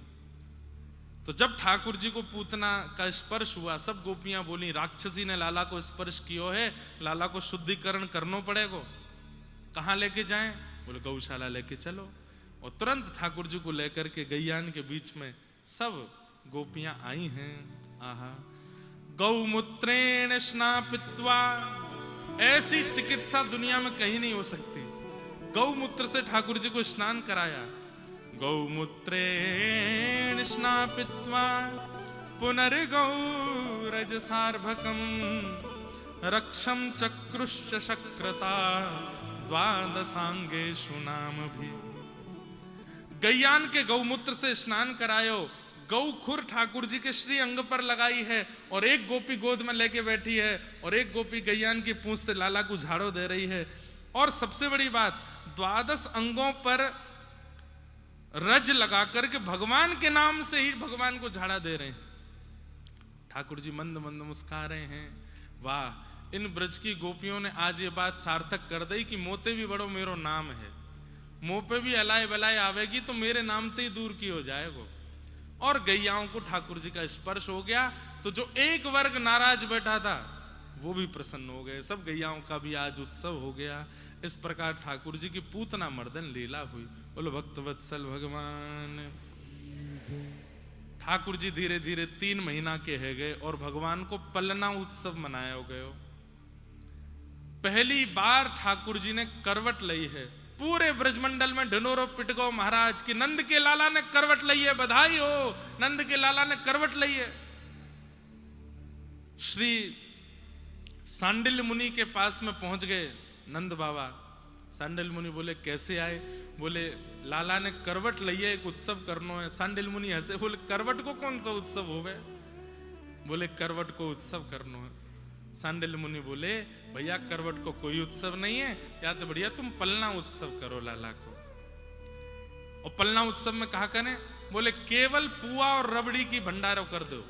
तो जब ठाकुर जी को पूतना का स्पर्श हुआ, सब गोपियां बोली, राक्षसी ने लाला को स्पर्श किया है, लाला को शुद्धिकरण करना पड़ेगा, कहां लेके जाएं? बोले गौशाला लेके चलो। और तुरंत ठाकुर जी को लेकर के गैयान के बीच में सब गोपियां आई हैं। आहा, गौमूत्रेण स्नापित्वा, ऐसी चिकित्सा दुनिया में कहीं नहीं हो सकती। गौमूत्र से ठाकुर जी को स्नान कराया। गौमूत्रेण स्नापित्वा पुनर्गौ रजसार्भकम् रक्षम चक्रुश्च शक्रता द्वादशांगेषु नाम भी। गैयान के गौमूत्र से स्नान करायो, गौ खुर ठाकुर जी के श्री अंग पर लगाई है और एक गोपी गोद में लेके बैठी है और एक गोपी गैयान की पूंछ से लाला को झाड़ो दे रही है। और सबसे बड़ी बात, 12 अंगों पर रज लगा करके भगवान के नाम से ही भगवान को झाड़ा दे रहे हैं। ठाकुर जी मंद मंद मुस्का रहे हैं। वाह, इन ब्रज की गोपियों ने आज ये बात सार्थक कर दी कि मोते भी बड़ो मेरो नाम है, मुंह पे भी अलाय बलाय आवेगी तो मेरे नाम से ही दूर की हो जाएगा। और गैयाओं को ठाकुर जी का स्पर्श हो गया तो जो एक वर्ग नाराज बैठा था वो भी प्रसन्न हो गए, सब गैयाओं का भी आज उत्सव हो गया। इस प्रकार ठाकुर जी की पूतना मर्दन लीला हुई। बोलो भक्तवत्सल भगवान। ठाकुर जी धीरे धीरे 3 महीना के है गए और भगवान को पलना उत्सव मनाया गयो। पहली बार ठाकुर जी ने करवट ली है पूरे ब्रजमंडल में। ढिंढोरो पिट गो महाराज की नंद के लाला ने करवट ली है, बधाई हो, नंद के लाला ने करवट ली है। श्री सांडिल्य मुनि के पास में पहुंच गए नंद बाबा। सांडिल्य मुनि बोले कैसे आए? बोले लाला ने करवट ली है, एक उत्सव करनो है। सांडिल्य मुनि हंसे, बोले करवट को कौन सा उत्सव होवे? बोले करवट को उत्सव करनो है। सांडिल्य मुनि बोले भैया करवट को कोई उत्सव नहीं है, या तो बढ़िया तुम पलना उत्सव करो लाला को। और पलना उत्सव में कहा करें? बोले केवल पुआ और रबड़ी की भंडारो कर दो।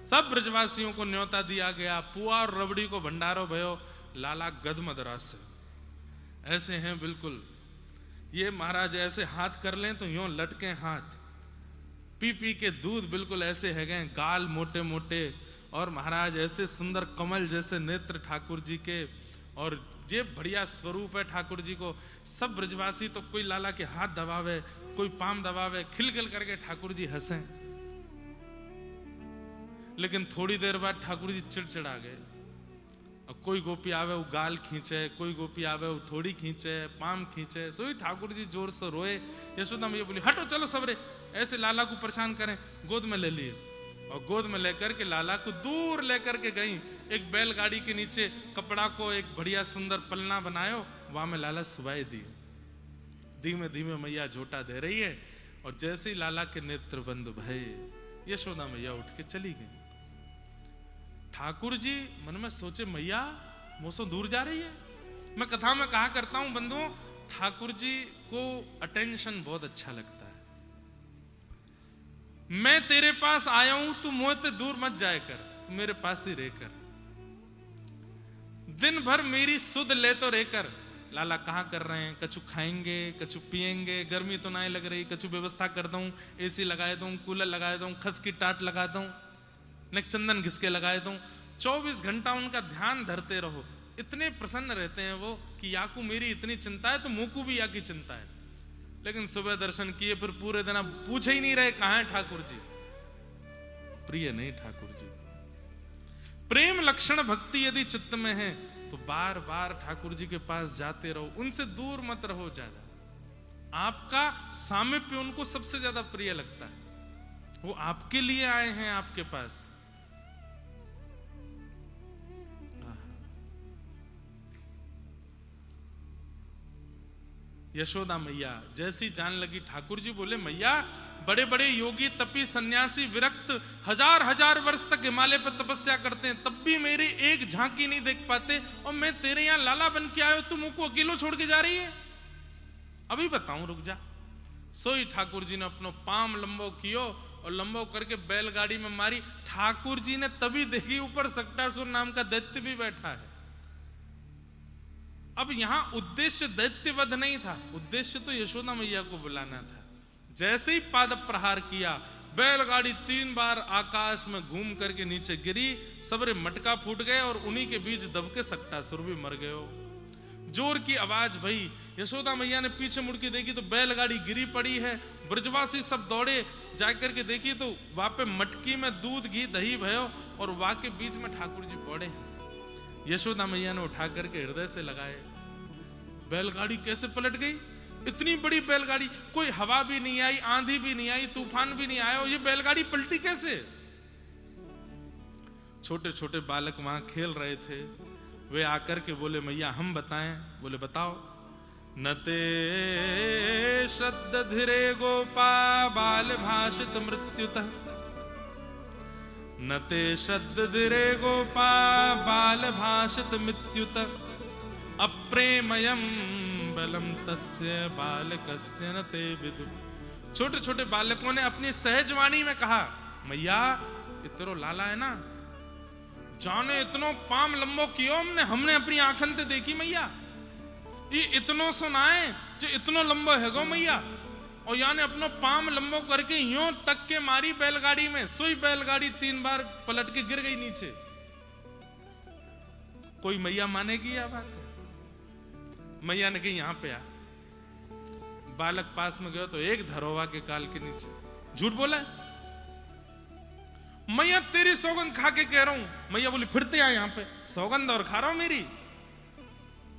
सब ब्रजवासियों को न्योता दिया गया, पुआ और रबड़ी को भंडारो भयो। लाला गदमद रस ऐसे हैं बिल्कुल, ये महाराज ऐसे हाथ कर लें तो यूं लटके हाथ, पी पी के दूध बिल्कुल ऐसे है गए, गाल मोटे मोटे, और महाराज ऐसे सुंदर कमल जैसे नेत्र ठाकुर जी के, और ये बढ़िया स्वरूप है ठाकुर जी को। सब ब्रजवासी तो कोई लाला के हाथ दबावे, कोई पाम दबावे, खिलखिल करके ठाकुर जी हंसे। लेकिन थोड़ी देर बाद ठाकुर जी चिड़चिड़ा गए। और कोई गोपी आवे वो गाल खींचे, कोई गोपी आवे वो थोड़ी खींचे, पाम खींचे, सोई ठाकुर जी जोर से रोए। यशोदा मैया बोली हटो चलो सबरे, ऐसे लाला को परेशान करें। गोद में ले लिए और गोद में लेकर के लाला को दूर लेकर के गई। एक बैलगाड़ी के नीचे कपड़ा को एक बढ़िया सुंदर पलना बनायो, वहां में लाला सुबाई दी। धीमे धीमे मैया झोटा दे रही है और जैसे ही लाला के नेत्र बंद भये, यशोदा मैया उठ के चली गई। ठाकुर जी मन में सोचे मैया मोसो दूर जा रही है। मैं कथा में कहा करता हूं बंधुओं, ठाकुर जी को अटेंशन बहुत अच्छा लगता है। मैं तेरे पास आया हूं, तू मुझसे दूर मत जाए कर, तू मेरे पास ही रहकर, दिन भर मेरी सुध ले तो रहकर। लाला कहाँ कर रहे हैं? कछु खाएंगे, कछु पिएंगे, गर्मी तो नहीं लग रही, कछु व्यवस्था कर दूं, एसी लगाए दूं, कूलर लगाए दूं, खस की टाट लगा दूं, न चंदन घिसके लगाए दूं। 24 घंटा उनका ध्यान धरते रहो। इतने प्रसन्न रहते हैं वो कि याकू मेरी इतनी चिंता है तो मोकू भी या की चिंता है। लेकिन सुबह दर्शन किए फिर पूरे दिन अब पूछे ही नहीं रहे कहां है ठाकुर जी। प्रिय नहीं ठाकुर जी। प्रेम लक्षण भक्ति यदि चित्त में है तो बार बार ठाकुर जी के पास जाते रहो, उनसे दूर मत रहो ज्यादा। आपका सामीप्य उनको सबसे ज्यादा प्रिय लगता है। वो आपके लिए आए हैं आपके पास। यशोदा मैया जैसी जान लगी, ठाकुर जी बोले मैया बड़े बड़े योगी तपी सन्यासी विरक्त हजार हजार वर्ष तक हिमालय पर तपस्या करते हैं, तब भी मेरी एक झांकी नहीं देख पाते, और मैं तेरे यहां लाला बन के आयो, तुम मुझको अकेलो छोड़ के जा रही है? अभी बताऊं, रुक जा। सोई ठाकुर जी ने अपनो पाम लंबो कियो और लंबो करके बैलगाड़ी में मारी। ठाकुर जी ने तभी देखी ऊपर सक्टासुर नाम का दैत्य भी बैठा है। अब यहां उद्देश्य दैत्यवध नहीं था, उद्देश्य तो यशोदा मैया को बुलाना था। जैसे ही पाद प्रहार किया, बैलगाड़ी 3 बार आकाश में घूम करके नीचे गिरी, सबरे मटका फूट गए और उन्हीं के बीच दबके सक्टासुर भी मर गए। जोर की आवाज भई। यशोदा मैया ने पीछे मुड़ के देखी तो बैलगाड़ी गिरी पड़ी है। ब्रजवासी सब दौड़े, जाकर के देखी तो वहां पे मटकी में दूध घी दही भयो और वहां के बीच में ठाकुर जी पड़े। यशोदा मैया ने उठा करके हृदय से लगाए। बैलगाड़ी कैसे पलट गई? इतनी बड़ी बैलगाड़ी, कोई हवा भी नहीं आई, आंधी भी नहीं आई, तूफान भी नहीं आया, और ये बैलगाड़ी पलटी कैसे? छोटे छोटे बालक वहां खेल रहे थे वे आकर के बोले मैया हम बताएं। बोले बताओ। न ते श्रद्ध धीरे गोपा बाल भाषित मृत्युतः, न ते श्रद्ध धीरे गोपा बाल भाषित मृत्युतः, अप्रेमयम बलम तस्य बालकस्य न ते विदु। छोटे छोटे बालकों ने अपनी सहज वाणी में कहा मैया इतरो लाला है ना, जाने इतनो पाम लंबो कियो हमने अपनी आंखन ते देखी मैया, ये इतनो सुनाए जो इतनो लंबो है गो मैया, और याने अपनो पाम लंबो करके यूं तक के मारी बैलगाड़ी में, सुई बैलगाड़ी 3 बार पलट के गिर गई नीचे। कोई मैया मानेगी यह बात? मैया ने कही यहां पे आ। बालक पास में गयो तो एक धरोवा के काल के नीचे। झूठ बोला है? मैया तेरी सौगंध खा के कह रहा हूं। मैया बोली फिरते आ यहां पे, सौगंध और खा रहा हूं मेरी।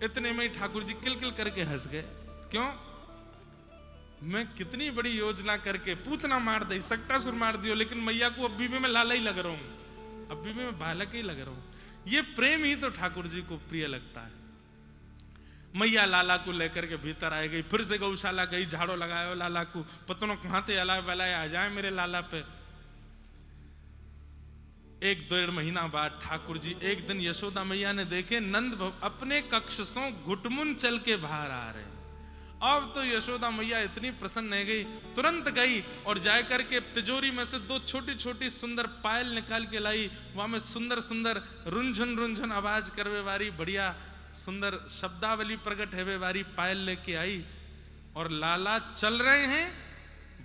इतने में ठाकुर जी किलकिल करके हंस गए। क्यों? मैं कितनी बड़ी योजना करके पूतना मार दी, सक्टासुर मार दियो, लेकिन मैया को अभी भी मैं लाला ही लग रहा हूं, अभी भी मैं बालक ही लग रहा हूं। ये प्रेम ही तो ठाकुर जी को प्रिय लगता है। मैया लाला को लेकर के भीतर आ गई, फिर से गौशाला गई, झाड़ो लगायो लाला को, पतनों कहां थे अला बलाए आ जाए मेरे लाला पे। 1-1.5 महीना बाद ठाकुर जी एक दिन यशोदा मैया ने देखे नंद अपने कक्ष से घुटमुन चल के बाहर आ रहे हैं। अब तो यशोदा मैया इतनी प्रसन्न है गई, तुरंत गई और जाकर के तिजोरी में से 2 छोटी छोटी सुंदर पायल निकाल के लाई। वहां में सुंदर सुंदर रुंझन रुंझन आवाज करवे वाली बढ़िया सुंदर शब्दावली प्रकट है वारी पायल लेके आई। और लाला चल रहे हैं,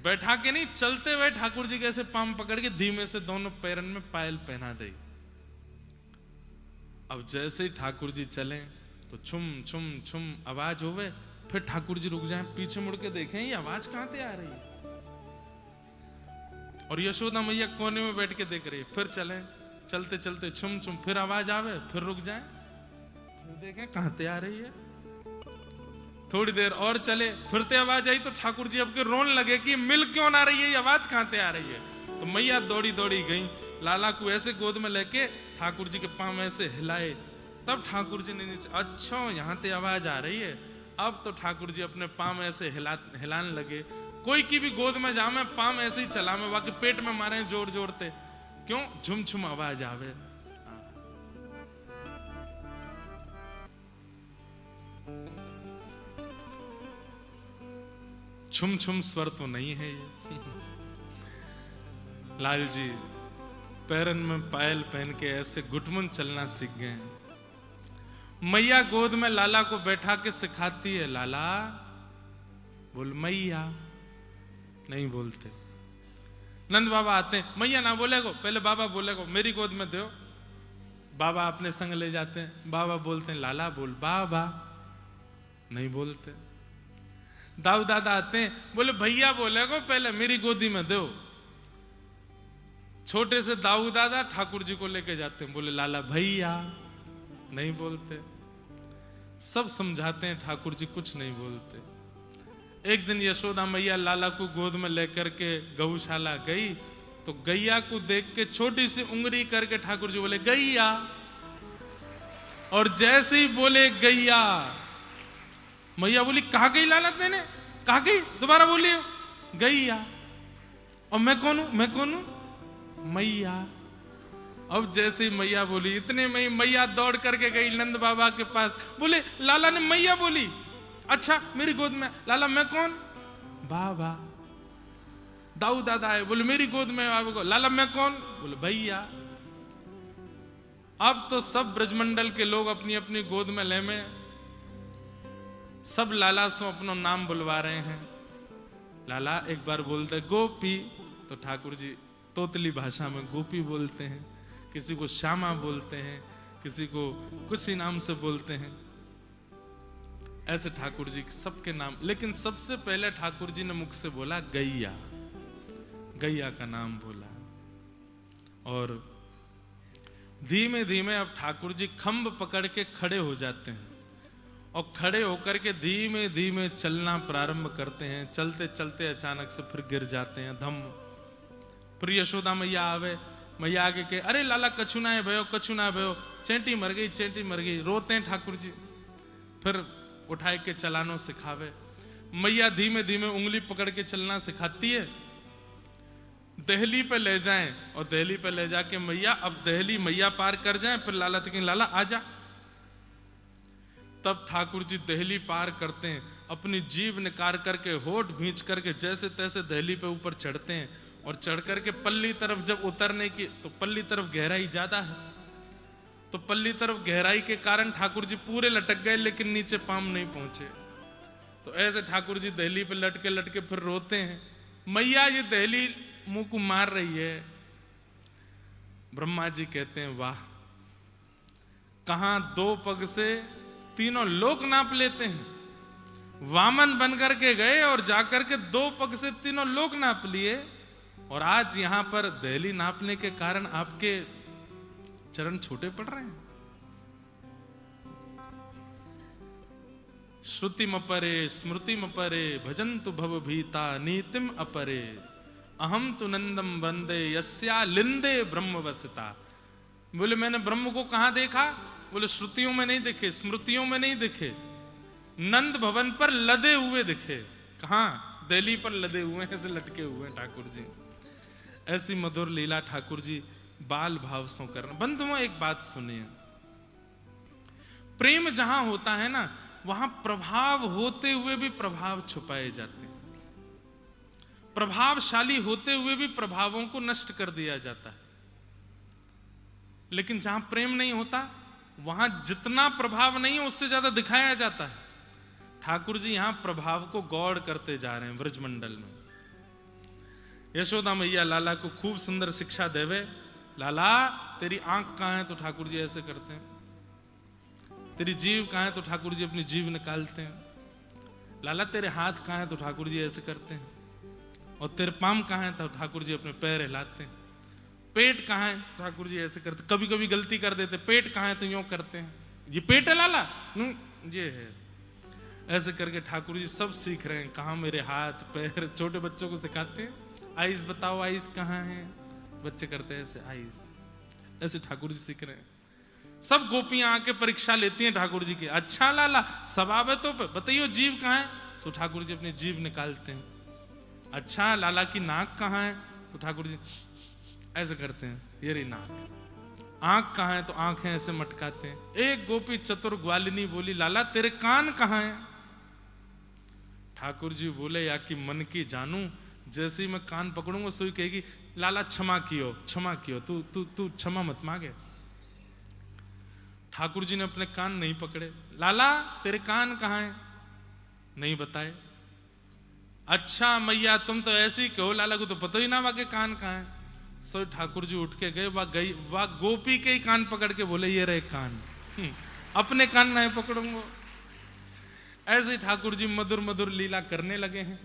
बैठा के नहीं, चलते हुए ठाकुर जी कैसे पाम पकड़ के धीमे से दोनों पैरन में पायल पहना दे। अब जैसे ही ठाकुर जी चले तो छुम छुम छुम आवाज होवे, फिर ठाकुर जी रुक जाएं, पीछे मुड़ के देखें ये आवाज कहां से आ रही है। और यशोदा मैया कोने में बैठ के देख रही है। फिर चले, चलते चलते छुम छुम, फिर आवाज आवे, फिर रुक जाएं, फिर देखें कहां से आ रही है। थोड़ी देर और चले, फिरते आवाज आई तो ठाकुर जी अब के रोने लगे कि मिल क्यों ना रही है, ये आवाज कहां से आ रही है। तो मैया दौड़ी दौड़ी गई, लाला को ऐसे गोद में लेके ठाकुर जी के पांव ऐसे हिलाए। तब ठाकुर जी ने नीचे, अच्छा यहां से आवाज आ रही है। अब तो ठाकुर जी अपने पांव ऐसे हिलाने लगे। कोई की भी गोद में जामे पांव ऐसे ही चला में, बाकी पेट में मारे जोर जोरते, क्यों झुम झुम आवाज आवे। छुम छुम स्वर तो नहीं है ये। लाल जी पैरन में पायल पहन के ऐसे घुटमुन चलना सीख गए। मैया गोद में लाला को बैठा के सिखाती है, लाला बोल मैया, नहीं बोलते। नंद बाबा आते हैं, मैया ना बोलेगो, पहले बाबा बोलेगो, मेरी गोद में दो। बाबा अपने संग ले जाते हैं, बाबा बोलते हैं लाला बोल बाबा, नहीं बोलते। दाऊ दादा आते हैं, बोले भैया बोलेगो, पहले मेरी गोदी में दो। छोटे से दाऊ दादा ठाकुर जी को लेके जाते हैं, बोले लाला भैया, नहीं बोलते। सब समझाते हैं, ठाकुर जी कुछ नहीं बोलते। एक दिन यशोदा मैया लाला को गोद में लेकर के गौशाला गई तो गैया को देख के छोटी सी उंगली करके ठाकुर जी बोले गैया। और जैसे ही बोले गैया, मैया बोली कहा गई लाला, तेने कहा गई, दोबारा बोलिए। गैया। और मैं कौन हूं, मैं कौन हूं, मैया। अब जैसे ही मैया बोली, इतने में मैया दौड़ करके गई नंद बाबा के पास, बोले लाला ने मैया बोली, अच्छा मेरी गोद में। लाला मैं कौन, बाबा। दाऊ दादा है, बोले मेरी गोद में। लाला मैं कौन, बोले भैया। अब तो सब ब्रजमंडल के लोग अपनी अपनी गोद में ले में सब लाला से अपना नाम बुलवा रहे हैं। लाला एक बार बोलते गोपी, तो ठाकुर जी तोतली भाषा में गोपी बोलते हैं, किसी को श्यामा बोलते हैं, किसी को कुछ ही नाम से बोलते हैं। ऐसे ठाकुर जी सबके नाम, लेकिन सबसे पहले ठाकुर जी ने मुख से बोला गैया, गैया का नाम बोला। और धीमे धीमे अब ठाकुर जी खंभ पकड़ के खड़े हो जाते हैं और खड़े होकर के धीमे धीमे चलना प्रारंभ करते हैं। चलते चलते अचानक से फिर गिर जाते हैं, धम। फिर यशोदा मैया आवे, मैया आगे के अरे लाला कछु ना है भयो, कछु ना भयो। चेंटी मर गई, चेंटी मर गई, रोते हैं ठाकुर जी। फिर उठाए के चलानो सिखावे। मैया धीमे धीमे उंगली पकड़ के चलना सिखाती है। दहली पे ले जाएं और दहली पे ले जाके मैया, अब दहली मैया पार कर जाएं, फिर लाला तक लाला आ जा। तब ठाकुर जी दहली पार करते हैं, अपनी जीभ निकाल करके होठ भींच करके जैसे तैसे दहली पे ऊपर चढ़ते हैं। और चढ़ करके पल्ली तरफ जब उतरने की, तो पल्ली तरफ गहराई ज्यादा है, तो पल्ली तरफ गहराई के कारण ठाकुर जी पूरे लटक गए, लेकिन नीचे पांव नहीं पहुंचे। तो ऐसे ठाकुर जी दहली पे लटके लटके फिर रोते हैं। मैया ये दहली मुंह को मार रही है। ब्रह्मा जी कहते हैं वाह, कहां 2 पग से तीनों लोक नाप लेते हैं। वामन बनकर के गए और जाकर के 2 पग से तीनों लोक नाप लिए, और आज यहां पर दहली नापने के कारण आपके चरण छोटे पड़ रहे हैं। श्रुतिम अपरे स्मृतिम अपरे भजन्तु भव भीता नीतिम अपरे अहम तु नंदम वंदे यस्या लिंदे ब्रह्म वसिता। बोले मैंने ब्रह्म को कहां देखा? बोले श्रुतियों में नहीं दिखे, स्मृतियों में नहीं दिखे, नंद भवन पर लदे हुए दिखे। कहां? दिल्ली पर लदे हुए, ऐसे लटके हुए ठाकुर जी। ऐसी मधुर लीला ठाकुर जी बाल भाव सो कर। बंधुओं एक बात सुनिए, प्रेम जहां होता है ना, वहां प्रभाव होते हुए भी प्रभाव छुपाए जाते हैं, प्रभावशाली होते हुए भी प्रभावों को नष्ट कर दिया जाता है। लेकिन जहां प्रेम नहीं होता, वहां जितना प्रभाव नहीं है उससे ज्यादा दिखाया जाता है। ठाकुर जी यहां प्रभाव को गौड़ करते जा रहे हैं व्रजमंडल में। यशोदा मैया लाला को खूब सुंदर शिक्षा देवे। लाला तेरी आंख कहां है? तो ठाकुर जी ऐसे करते हैं। तेरी जीभ कहां है? तो ठाकुर जी अपनी जीभ निकालते हैं। लाला तेरे हाथ कहां है? तो ठाकुर जी ऐसे करते हैं। और तेरे पाम कहां है? तो ठाकुर जी अपने पैर हिलाते हैं। पेट कहां है? तो ठाकुर जी ऐसे करते। कभी कभी गलती कर देते, पेट कहां है? तो यूं करते हैं। ये पेट है लाला? ये है। ऐसे करके ठाकुर जी सब सीख रहे हैं, कहां मेरे हाथ पैर। छोटे बच्चों को सिखाते हैं, आइस बताओ, आइस कहां है? बच्चे करते हैं ऐसे, आइस। ऐसे ठाकुर जी सीख रहे हैं। सब गोपियां आके परीक्षा लेती हैं ठाकुर जी की। अच्छा लाला सवाब है तो बताइए जीभ कहां है? तो ठाकुर जी अपनी जीभ निकालते हैं। अच्छा लाला की नाक कहां है? तो ठाकुर जी ऐसे करते हैं, ये रही नाक। आंख कहां है? तो आंखें ऐसे मटकाते हैं। एक गोपी चतुर ग्वालिनी बोली, लाला तेरे कान कहां है? ठाकुर जी बोले, या कि मन की जानू, जैसे ही मैं कान पकड़ूंगा सोई कहेगी लाला क्षमा कियो, क्षमा कियो, तू तू तू क्षमा मत मांगे। ठाकुर जी ने अपने कान नहीं पकड़े। लाला तेरे कान कहां है? नहीं बताए। अच्छा मैया तुम तो ऐसे ही कहो, लाला को तो पता ही ना वाके कान कहां है। सो ठाकुर जी उठ के गए, वह गोपी के ही कान पकड़ के बोले, ये रहे कान। अपने कान नहीं पकड़ूंगा। ऐसे ठाकुर जी मधुर मधुर लीला करने लगे हैं।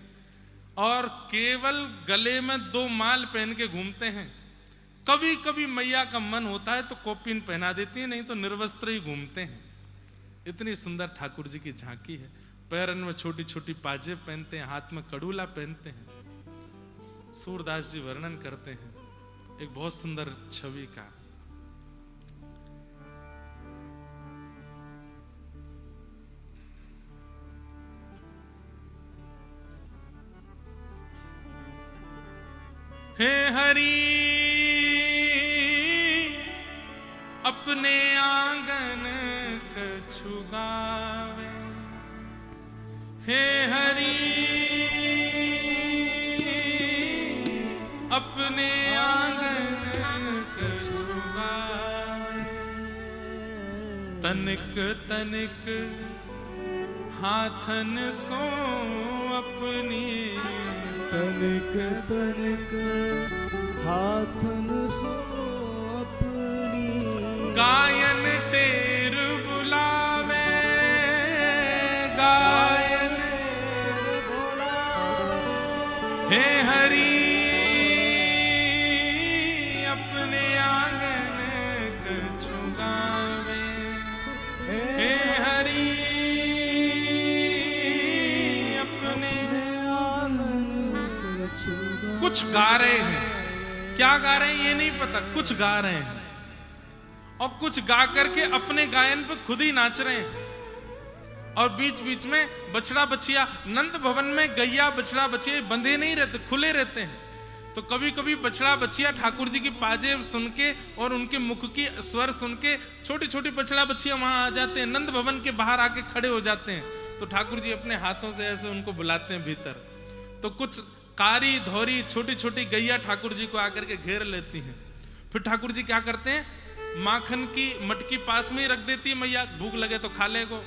और केवल गले में 2 माल पहन के घूमते हैं। कभी कभी मैया का मन होता है तो कौपीन पहना देती है, नहीं तो निर्वस्त्र ही घूमते हैं। इतनी सुंदर ठाकुर जी की झांकी है। पैरन में छोटी छोटी पाजेब पहनते हैं, हाथ में कड़ूला पहनते हैं। सूरदास जी वर्णन करते हैं एक बहुत सुंदर छवि का। हे हरि अपने आंगन कछु गावे, हे हरि अपने आंगन कछु गावे। तनिक तनिक हाथन सो अपनी, तनिक तनिक हाथन सो अपनी। गायन टेर बुलावे, गायन बुलावे। हे हरि अपने आंगन कछु गावे, हे हरि अपने कुछ गा रहे हैं। क्या गा रहे हैं ये नहीं पता, कुछ गा रहे हैं। और कुछ गा करके अपने गायन पे खुद ही नाच रहे हैं। और बीच बीच में बछड़ा बछिया, नंद भवन में गैया बछड़ा बछिया बंधे नहीं रहते, खुले रहते हैं। तो कभी कभी बछड़ा बछिया ठाकुर जी की पाजेब सुन के और उनके मुख की स्वर सुन के छोटी छोटी बछड़ा बछिया वहां आ जाते हैं, नंद भवन के बाहर आके खड़े हो जाते हैं। तो ठाकुर जी अपने हाथों से ऐसे उनको बुलाते हैं भीतर। तो कुछ कारी धौरी छोटी छोटी गैया ठाकुर जी को आकर के घेर लेती हैं। फिर ठाकुर जी क्या करते हैं, माखन की मटकी पास में ही रख देती है मैया, भूख लगे तो खा लेगो।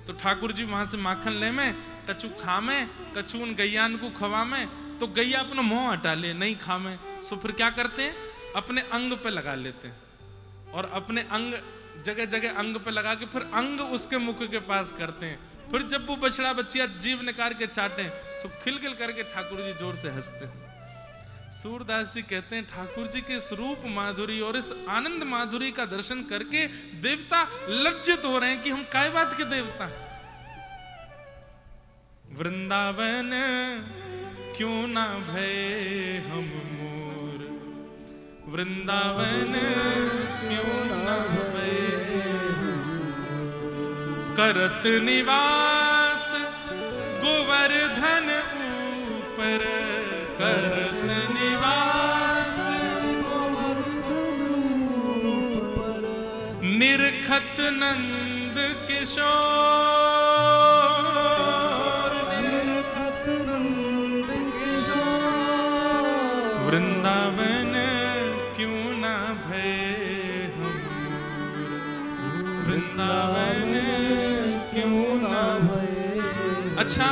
तो ठाकुर जी वहां से माखन ले में, कछु खा में, कछु उन गैयान को खवा में। तो गैया अपना मुंह हटा ले, नहीं खा में। सो फिर क्या करते हैं, अपने अंग पे लगा लेते हैं और अपने अंग जगह जगह अंग पे लगा के फिर अंग उसके मुख के पास करते हैं। फिर जब वो बछड़ा बच्चिया जीव निकाल के चाटे, सो खिलखिल करके ठाकुर जी जोर से हंसते हैं। सूरदास जी कहते हैं ठाकुर जी के इस रूप माधुरी और इस आनंद माधुरी का दर्शन करके देवता लज्जित हो रहे हैं कि हम काय बात के देवता हैं। वृंदावन क्यों ना भय हम मोर, वृंदावन क्यों ना भय करत निवास गोवर्धन ऊपर, करत निवास निरखत नंद किशोर, निरखत नंद किशोर, वृंदावन क्यों ना भय हम, वृंदावन क्यों ना भय। अच्छा,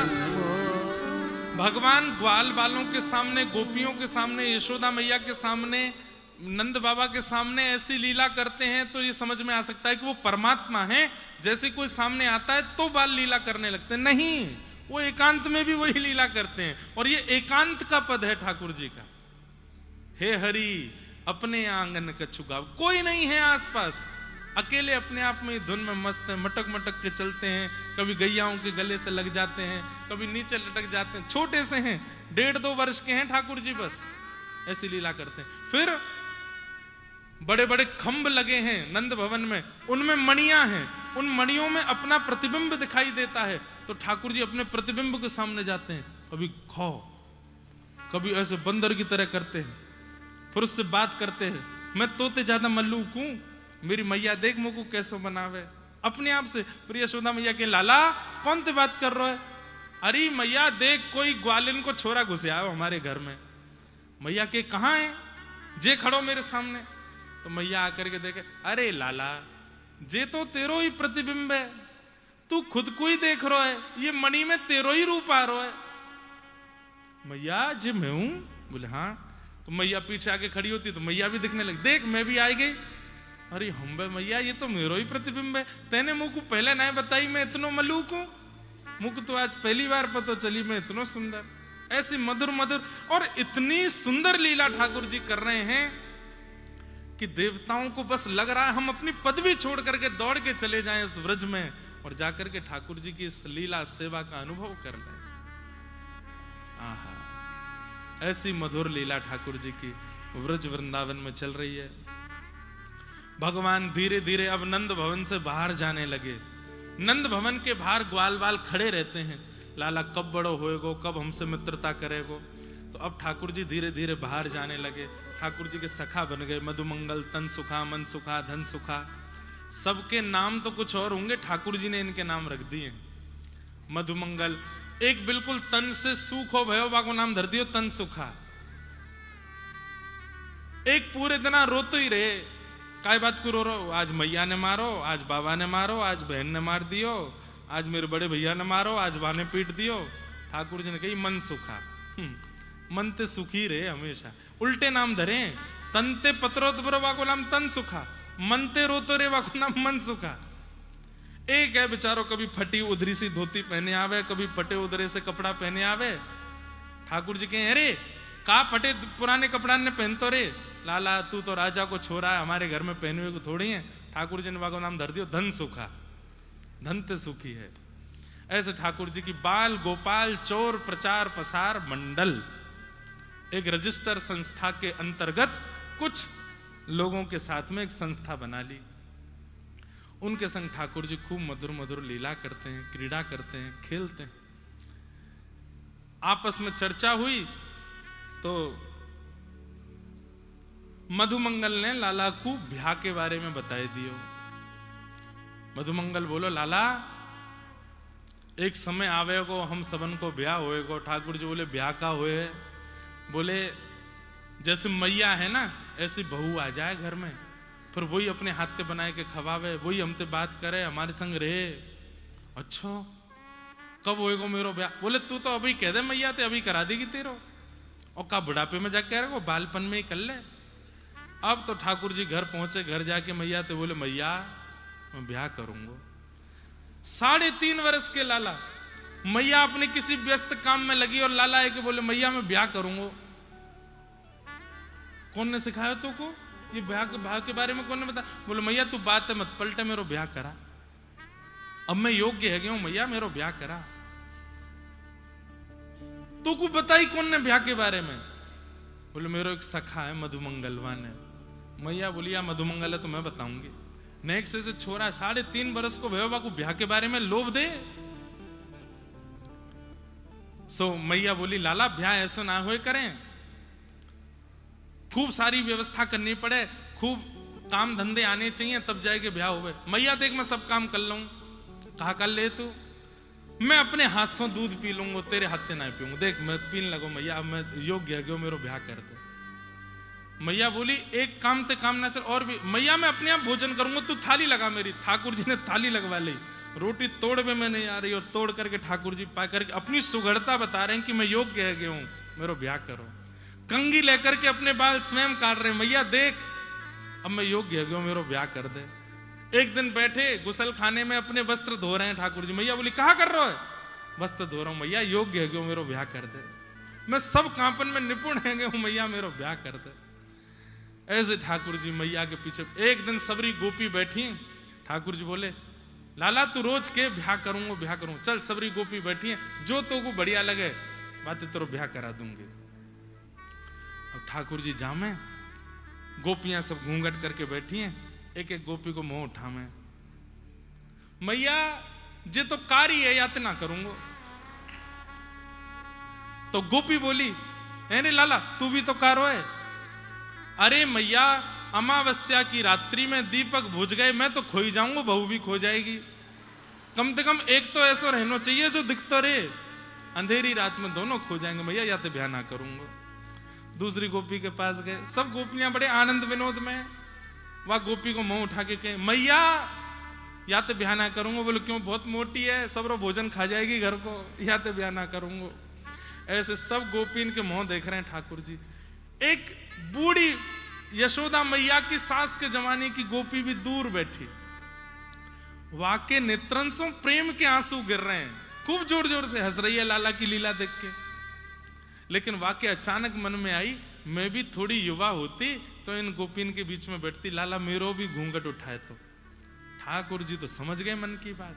भगवान ग्वाल बालों के सामने, गोपियों के सामने, यशोदा मैया के सामने, नंद बाबा के सामने ऐसी लीला करते हैं तो ये समझ में आ सकता है कि वो परमात्मा हैं। जैसे कोई सामने आता है तो बाल लीला करने लगते हैं, नहीं, वो एकांत में भी वही लीला करते हैं। और ये एकांत का पद है ठाकुर जी का। हे हरि अपने आंगन कछु गाव, कोई नहीं है आसपास, अकेले अपने आप में धुन में मस्त है, मटक मटक के चलते हैं। कभी गैयाओं के गले से लग जाते हैं, कभी नीचे लटक जाते हैं। छोटे से हैं, 1.5-2 वर्ष के हैं ठाकुर जी, बस ऐसी लीला करते हैं। फिर बड़े बड़े खंभ लगे हैं नंद भवन में, उनमें मणियां हैं, उन मणियों में अपना प्रतिबिंब दिखाई देता है। तो ठाकुर जी अपने प्रतिबिंब के सामने जाते हैं, कभी खो, कभी ऐसे बंदर की तरह करते हैं, फिर उससे बात करते हैं, मैं तोते ज्यादा मल्लूक हूं, मेरी मैया देख मुझको कैसे बनावे, अपने आप से। फिर यशोदा मैया के लाला कौन ते बात कर रहा है, अरे मैया देख कोई ग्वालिन को छोरा घुसे आओ हमारे घर में। मैया के कहाँ है, जे खड़ो मेरे सामने। तो मैया आकर के देखे, अरे लाला जे तो तेरो ही प्रतिबिंब है, तू खुद को ही देख रहा है, ये मणि में तेरो ही रूप आ रहा है। मैया जे मैं हूं, बोले हाँ। तो मैया पीछे आके खड़ी होती तो मैया भी दिखने लगी, देख मैं भी आई गई। अरे हम मैया ये तो मेरो ही प्रतिबिंब है, तेने मुझको पहले नहीं बताई मैं इतनो मलूक हूं, मुझको तो आज पहली बार पता चली मैं इतनो सुंदर। ऐसी मधुर मधुर और इतनी सुंदर लीला ठाकुर जी कर रहे हैं कि देवताओं को बस लग रहा है हम अपनी पदवी छोड़ करके दौड़ के चले जाएं इस व्रज में और जाकर के ठाकुर जी की इस लीला सेवा का अनुभव कर लें। आहा, ऐसी मधुर लीला ठाकुर जी की व्रज वृंदावन में चल रही है। भगवान धीरे धीरे अब नंद भवन से बाहर जाने लगे। नंद भवन के बाहर ग्वाल बाल खड़े रहते हैं, लाला कब बड़ो होएगो, कब हमसे मित्रता करेगो। तो अब ठाकुर जी धीरे धीरे बाहर जाने लगे। ठाकुर जी के सखा बन गए, मधुमंगल, तन सुखा, मन सुखा, धन सुखा। सबके नाम तो कुछ और होंगे, ठाकुर जी ने इनके नाम रख दिए। मधुमंगल, एक बिल्कुल तन से सुख हो भयो बाको नाम धर दियो तन सुखा। एक पूरे दिन रोते ही रहे, काय बात को रो रहो, आज मैया ने मारो, आज बाबा ने मारो, आज बहन ने मार दियो, आज मेरे बड़े भैया ने मारो, आज बा ने पीट दियो। ठाकुर जी ने कही मन सुखा, मन ते सुखी रहे हमेशा। उल्टे नाम धरे, तनते पत्रोत बरो वाको नाम तन सुखा, मनते रोतो रे वाको नाम मन सुखा। एक है बेचारो कभी फटी उधरी सी धोती पहने आवे, कभी फटे उधरे से कपड़ा पहने आवे। ठाकुर जी कहे अरे का फटे पुराने कपड़ा ने पहनतो रे, लाला तू तो राजा को छोरा है, हमारे घर में पहने हुए को थोड़ी है। ठाकुर जी ने वाको नाम धर दियो धन सुखा, धन ते सुखी है। ऐसे ठाकुर जी की बाल गोपाल चोर प्रचार प्रसार मंडल, एक रजिस्टर संस्था के अंतर्गत कुछ लोगों के साथ में एक संस्था बना ली। उनके संग ठाकुर जी खूब मधुर मधुर लीला करते हैं, क्रीड़ा करते हैं, खेलते हैं। आपस में चर्चा हुई तो मधुमंगल ने लाला को ब्याह के बारे में बताई दियो। मधुमंगल बोलो, लाला एक समय आवेगो हम सबन को ब्याह होएगो। ठाकुर जी बोले, ब्याह का होए? बोले जैसे मैया है ना, ऐसी बहू आ जाए घर में, फिर वही अपने हाथ से बनाए के खवावे, वही हमसे बात करे, हमारे संग रहे। अच्छा कब होएगो मेरो ब्याह? बोले तू तो अभी कह दे मैया, ते अभी करा देगी तेरो। और का बुढ़ापे में जाके कह रहे, बालपन में ही कर ले। अब तो ठाकुर जी घर पहुंचे, घर जाके मैया ते बोले, मैया मैं ब्याह करूंगा। 3.5 वर्ष के लाला, मैया अपने किसी व्यस्त काम में लगी और लाला है कि बोले, मैया मैं ब्याह करूंगा। कौन ने सिखाया तो को ये ब्याह के बारे में? कौन ने बताया? बोले, मैया तू बात मत पलटे, मेरो ब्याह करा। अब मैं योग्य है गया मैया, मेरो ब्याह करा। तो को बताई कौन ने ब्याह के बारे में? बोले, मेरो एक सखा है मधुमंगलवा ने। मैया बोली, या मधुमंगल है तो मैं बताऊंगी। नेक्स्ट से छोरा 3.5 वर्ष को भैया को ब्याह के बारे में लोभ दे। मैया बोली, लाला ब्याह ऐसा ना होए करें, खूब सारी व्यवस्था करनी पड़े, खूब काम धंधे आने चाहिए, तब जाएगा ब्याह होवे। मैया देख मैं सब काम कर लूं। कहा कर ले तू? मैं अपने हाथ से दूध पी लूंगा, तेरे हाथ से ना पीऊंगा। देख मैं पीने लगो मैया, अब मैं योग्य है मेरो ब्याह कर दे। मैया बोली, एक काम ते काम ना चल, और भी। मैया मैं अपने आप भोजन करूंगा, तू थाली लगा मेरी। ठाकुर जी ने थाली लगवा ली। रोटी तोड़ में मैं नहीं आ रही, और तोड़ करके ठाकुर जी पा करके अपनी सुघड़ता बता रहे हैं कि मैं योग्य है गया हूं, मेरो ब्याह करो। कंगी लेकर के अपने बाल स्वयं काट रहे, मैया देख अब मैं योग्य है गया, मेरो ब्याह कर दे। एक दिन बैठे गुसल खाने में अपने वस्त्र धो रहे हैं ठाकुर जी। मैया बोली, कहा कर रहे हो? वस्त्र धो रहा हूं। मैया योग्य है गया, मेरो ब्याह कर दे। मैं सब कांपन में निपुण है गया हूं, मैया मेरो ब्याह कर दे। ऐसे ठाकुर जी मैया के पीछे। एक दिन सबरी गोपी बैठी, ठाकुर जी बोले, लाला तू रोज के ब्याह करूंगा ब्याह करूंगा। चल सबरी गोपी बैठी है, जो तो को बढ़िया लगे बातें तेरो ब्याह करा दूंगी। अब ठाकुर जी जामे, गोपियां सब घूंघट करके बैठी हैं, एक एक गोपी को मुंह उठावे। मैया जे तो कार्य है, याद ना करूंगा। तो गोपी बोली, अरे लाला तू भी तो कारो है। अरे मैया अमावस्या की रात्रि में दीपक बुझ गए, मैं तो खो ही जाऊंगा, बहू भी खो जाएगी। कम से कम एक तो ऐसा रहना चाहिए जो दिखता रहे। अंधेरी रात में दोनों खो जाएंगे, मैया या तो ब्याह ना करूंगा। दूसरी गोपी के पास गए, सब गोपियां बड़े आनंद विनोद में। वह गोपी को मुंह उठा के कहे, मैया या तो ब्याह ना करूंगा। बोले क्यों? बहुत मोटी है, सब रो भोजन खा जाएगी घर को, या तो ब्याह ना करूंगा। ऐसे सब गोपी इनके मुंह देख रहे हैं ठाकुर जी। एक बूढ़ी यशोदा मैया की सास के जमाने की गोपी भी दूर बैठी, वाके नेत्रंसों प्रेम के आंसू गिर रहे हैं, खूब जोर जोर से हंस रही है लाला की लीला देख के। लेकिन वाके अचानक मन में आई, मैं भी थोड़ी युवा होती तो इन गोपीन के बीच में बैठती, लाला मेरो भी घूंघट उठाए तो। ठाकुर जी तो समझ गए मन की बात।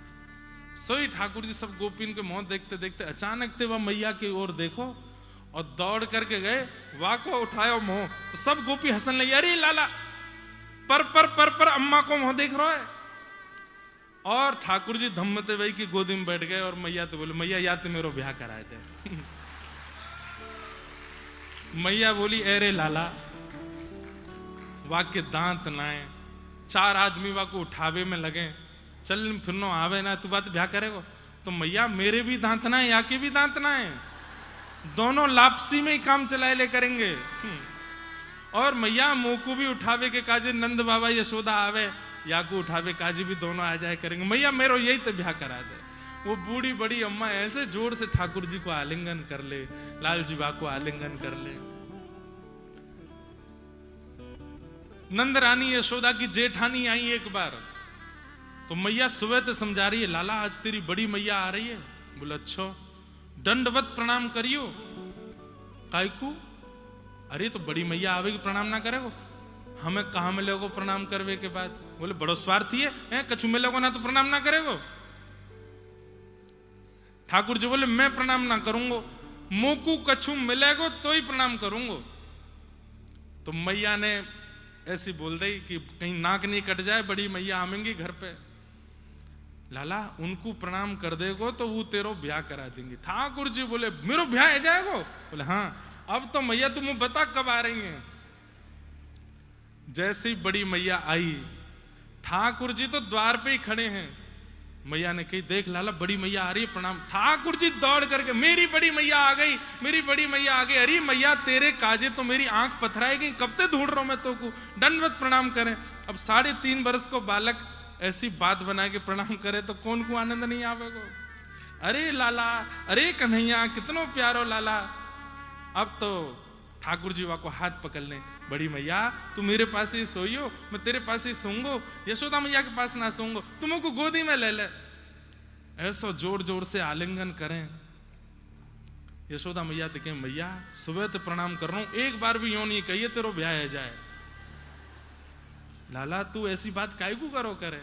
सोई ठाकुर जी सब गोपीन के मुंह देखते देखते अचानक थे वह मैया की ओर देखो और दौड़ करके गए, वाको उठाया मुंह। तो सब गोपी हंसने लगी, अरे लाला पर अम्मा को मुंह देख रहा है। और ठाकुर जी धम्मते वही की गोदी में बैठ गए और मैया तो बोले, मैया या तो मेरो ब्याह कराए थे। मैया बोली, अरे लाला वाके दांत नाए, 4 आदमी वाको उठावे में लगे, चल फिरनो आवे ना, तू बात ब्याह करेगो? तो मैया मेरे भी दांत ना है, या के भी दांत ना है, दोनों लापसी में ही काम चलाए ले करेंगे। और मैया मोकू भी उठावे के काजे, नंद बाबा यशोदा आवे या को उठावे काजी भी दोनों आ जाए करेंगे। मैया मेरो यही तो ब्याह करा दे। वो बूढ़ी बड़ी अम्मा ऐसे जोर से ठाकुर जी को आलिंगन कर ले, लाल जी बा को आलिंगन कर ले। नंद रानी यशोदा की जेठानी आई एक बार, तो मैया सुबह तो समझा रही है, लाला आज तेरी बड़ी मैया आ रही है। बोला अच्छा, दंडवत प्रणाम करियो। कायकू? अरे तो बड़ी मैया आवेगी प्रणाम ना करेगो? हमें कहा मिलेगो प्रणाम करवे के बाद? बोले बड़ो स्वार्थी है, कछु मिलेगो ना तो प्रणाम ना करेगो? ठाकुर जी बोले मैं प्रणाम ना करूंगो, मोकू कछु मिलेगो तो ही प्रणाम करूंगो। तो मैया ने ऐसी बोल दी कि कहीं नाक नहीं कट जाए, बड़ी मैया आवेंगी घर पे। लाला उनको प्रणाम कर देगो तो वो तेरो ब्याह करा देंगे। ठाकुर जी बोले मेरो ब्याह है जाएगो? बोले हाँ। अब तो मैया तुम बता कब आ रही हैं? जैसे ही बड़ी मैया आई, ठाकुर जी तो द्वार पे ही खड़े हैं। मैया ने कही देख लाला बड़ी मैया आ रही है, प्रणाम। ठाकुर जी दौड़ करके मेरी बड़ी मैया आ गई, मेरी बड़ी मैया आ गई। अरे मैया तेरे काजे तो मेरी आंख पथराएगी, कब ते ढूंढ रहा हूं मैं तो को, दंडवत प्रणाम करें। अब 3.5 वर्ष को बालक ऐसी बात बना के प्रणाम करे तो कौन को आनंद नहीं आवेगो। अरे लाला, अरे कन्हैया कितनो प्यारो लाला। अब तो ठाकुर जी को हाथ पकड़ लें, बड़ी मैया तू मेरे पास ही सोइयो, मैं तेरे पास ही सोऊंगो, यशोदा मैया के पास ना सोऊंगो, तुमको गोदी में ले ले। ऐसो जोर जोर से आलिंगन करें। यशोदा मैया तो कहें मैया सुबह तो प्रणाम कर रहा हूं, एक बार भी यूं नहीं कहिए तेरो ब्याह है जाए। लाला तू ऐसी बात काहे को करो करे।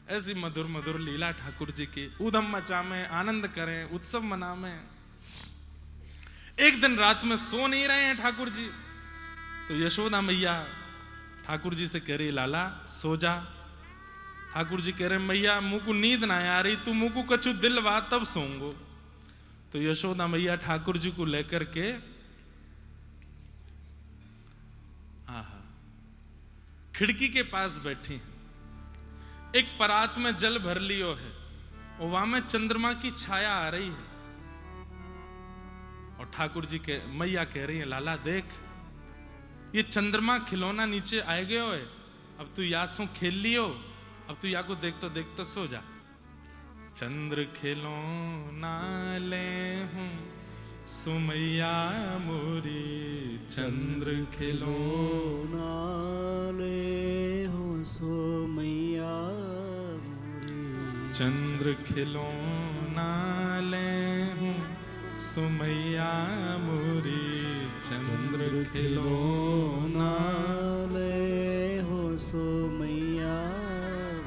ऐसी मधुर मधुर लीला ठाकुर जी की, उधम मचा में आनंद करें, उत्सव मना में। एक दिन रात में सो नहीं रहे हैं ठाकुर जी, तो यशोदा मैया ठाकुर जी से कह रही लाला सो जा। ठाकुर जी कह रहे मैया मुँह को नींद ना आ रही, तू मुँह को कछु दिलवा तब सोऊंगो। तो यशोदा मैया ठाकुर जी को लेकर के खिड़की के पास बैठी, एक परात में जल भर लियो है और वहां में चंद्रमा की छाया आ रही है। और ठाकुर जी के मैया कह रही है लाला देख ये चंद्रमा खिलौना नीचे आए गयो है, अब तू या सो खेल लियो, अब तू या को देखता सो जा। चंद्र खिलौना ले हूं सुमैया मोरी, चंद्र खिलौना ले हो सुमैया मोरी, चंद्र खिलौना ले हूं सुमैया मोरी, चंद्र खिलौना ले हो सुमैया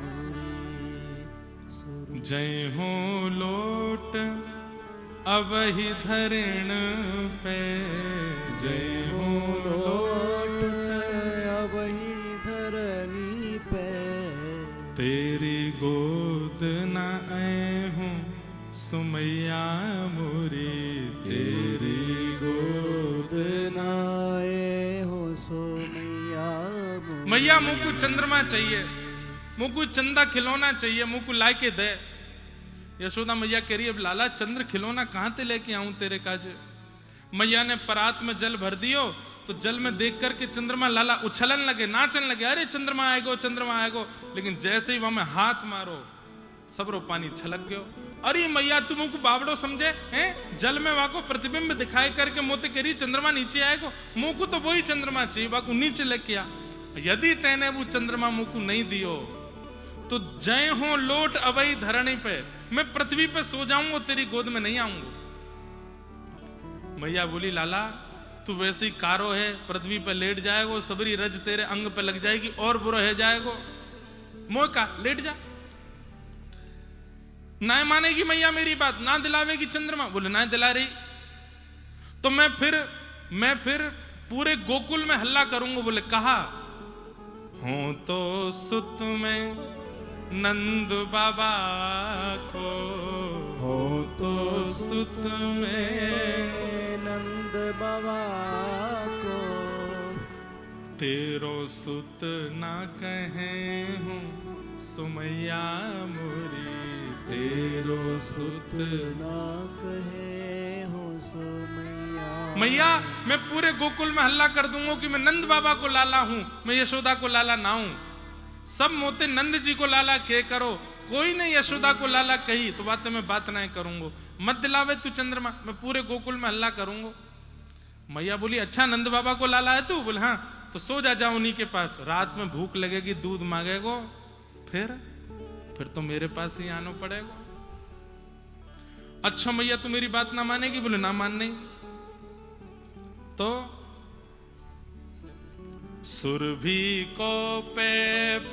मोरी। जय हो लोट अब ही धरण पे, जय हो लोट अब ही धरनी पे, तेरी गोद न आए हूँ सुमैया मोरी, तेरी गोद न आए हो सुमैया मोरी। मैया मुँह को चंद्रमा चाहिए, मुँह को चंदा खिलौना चाहिए, मुँह को ला के दे। यशोदा मैया कह रही है लाला चंद्र खिलौना कहां ते लेके आऊं तेरे काज। मैया ने परात में जल भर दियो तो जल में देख करके चंद्रमा लाला उछलन लगे, नाचन लगे, अरे चंद्रमा आएगो चंद्रमा आएगो। लेकिन जैसे ही वहां में हाथ मारो सबरो पानी छलक गयो। अरे मैया तुमको बावड़ो समझे हैं, जल में वाको प्रतिबिंब दिखाई करके मोते कह रही चंद्रमा नीचे आएगो, मुंह को तो वही चंद्रमा चाहिए, वाको नीचे लेके आ। यदि तेने वो चंद्रमा मुंह को नहीं दियो तो जय हो लोट अबई धरणी पे, मैं पृथ्वी पे सो जाऊंगा, तेरी गोद में नहीं आऊंगा। मैया बोली लाला तू वैसे ही कारो है, पृथ्वी पे लेट जाएगो, सबरी रज तेरे अंग पे लग जाएगी और बुरा है जाएगो, मोह का लेट जा। ना मानेगी मैया मेरी बात, ना दिलावेगी चंद्रमा। बोले ना दिला रही तो मैं फिर पूरे गोकुल में हल्ला करूंगा। बोले कहा हो तो सुत में नंद बाबा को, हो तो सुत में नंद बाबा को, तेरो सुत ना कहे हूँ सुमैया मोरी, तेरो सुत ना कहे हो सुमैया। मैया मैं पूरे गोकुल में हल्ला कर दूंगा कि मैं नंद बाबा को लाला हूं, मैं यशोदा को लाला ना हूं। सब मोते नंद जी को लाला के करो, कोई नहीं यशोदा को लाला कही तो बातें मैं बात नहीं करूंगा। मत दिलावे तू चंद्रमा, मैं पूरे गोकुल में हल्ला करूंगा। मैया बोली अच्छा नंद बाबा को लाला है तू? बोले हाँ, तो सो जा उन्हीं के पास, रात में भूख लगेगी दूध मांगेगो, फिर तो मेरे पास ही आना पड़ेगा। अच्छा मैया तू मेरी बात ना मानेगी? बोले ना मानने। तो सुरभि को पे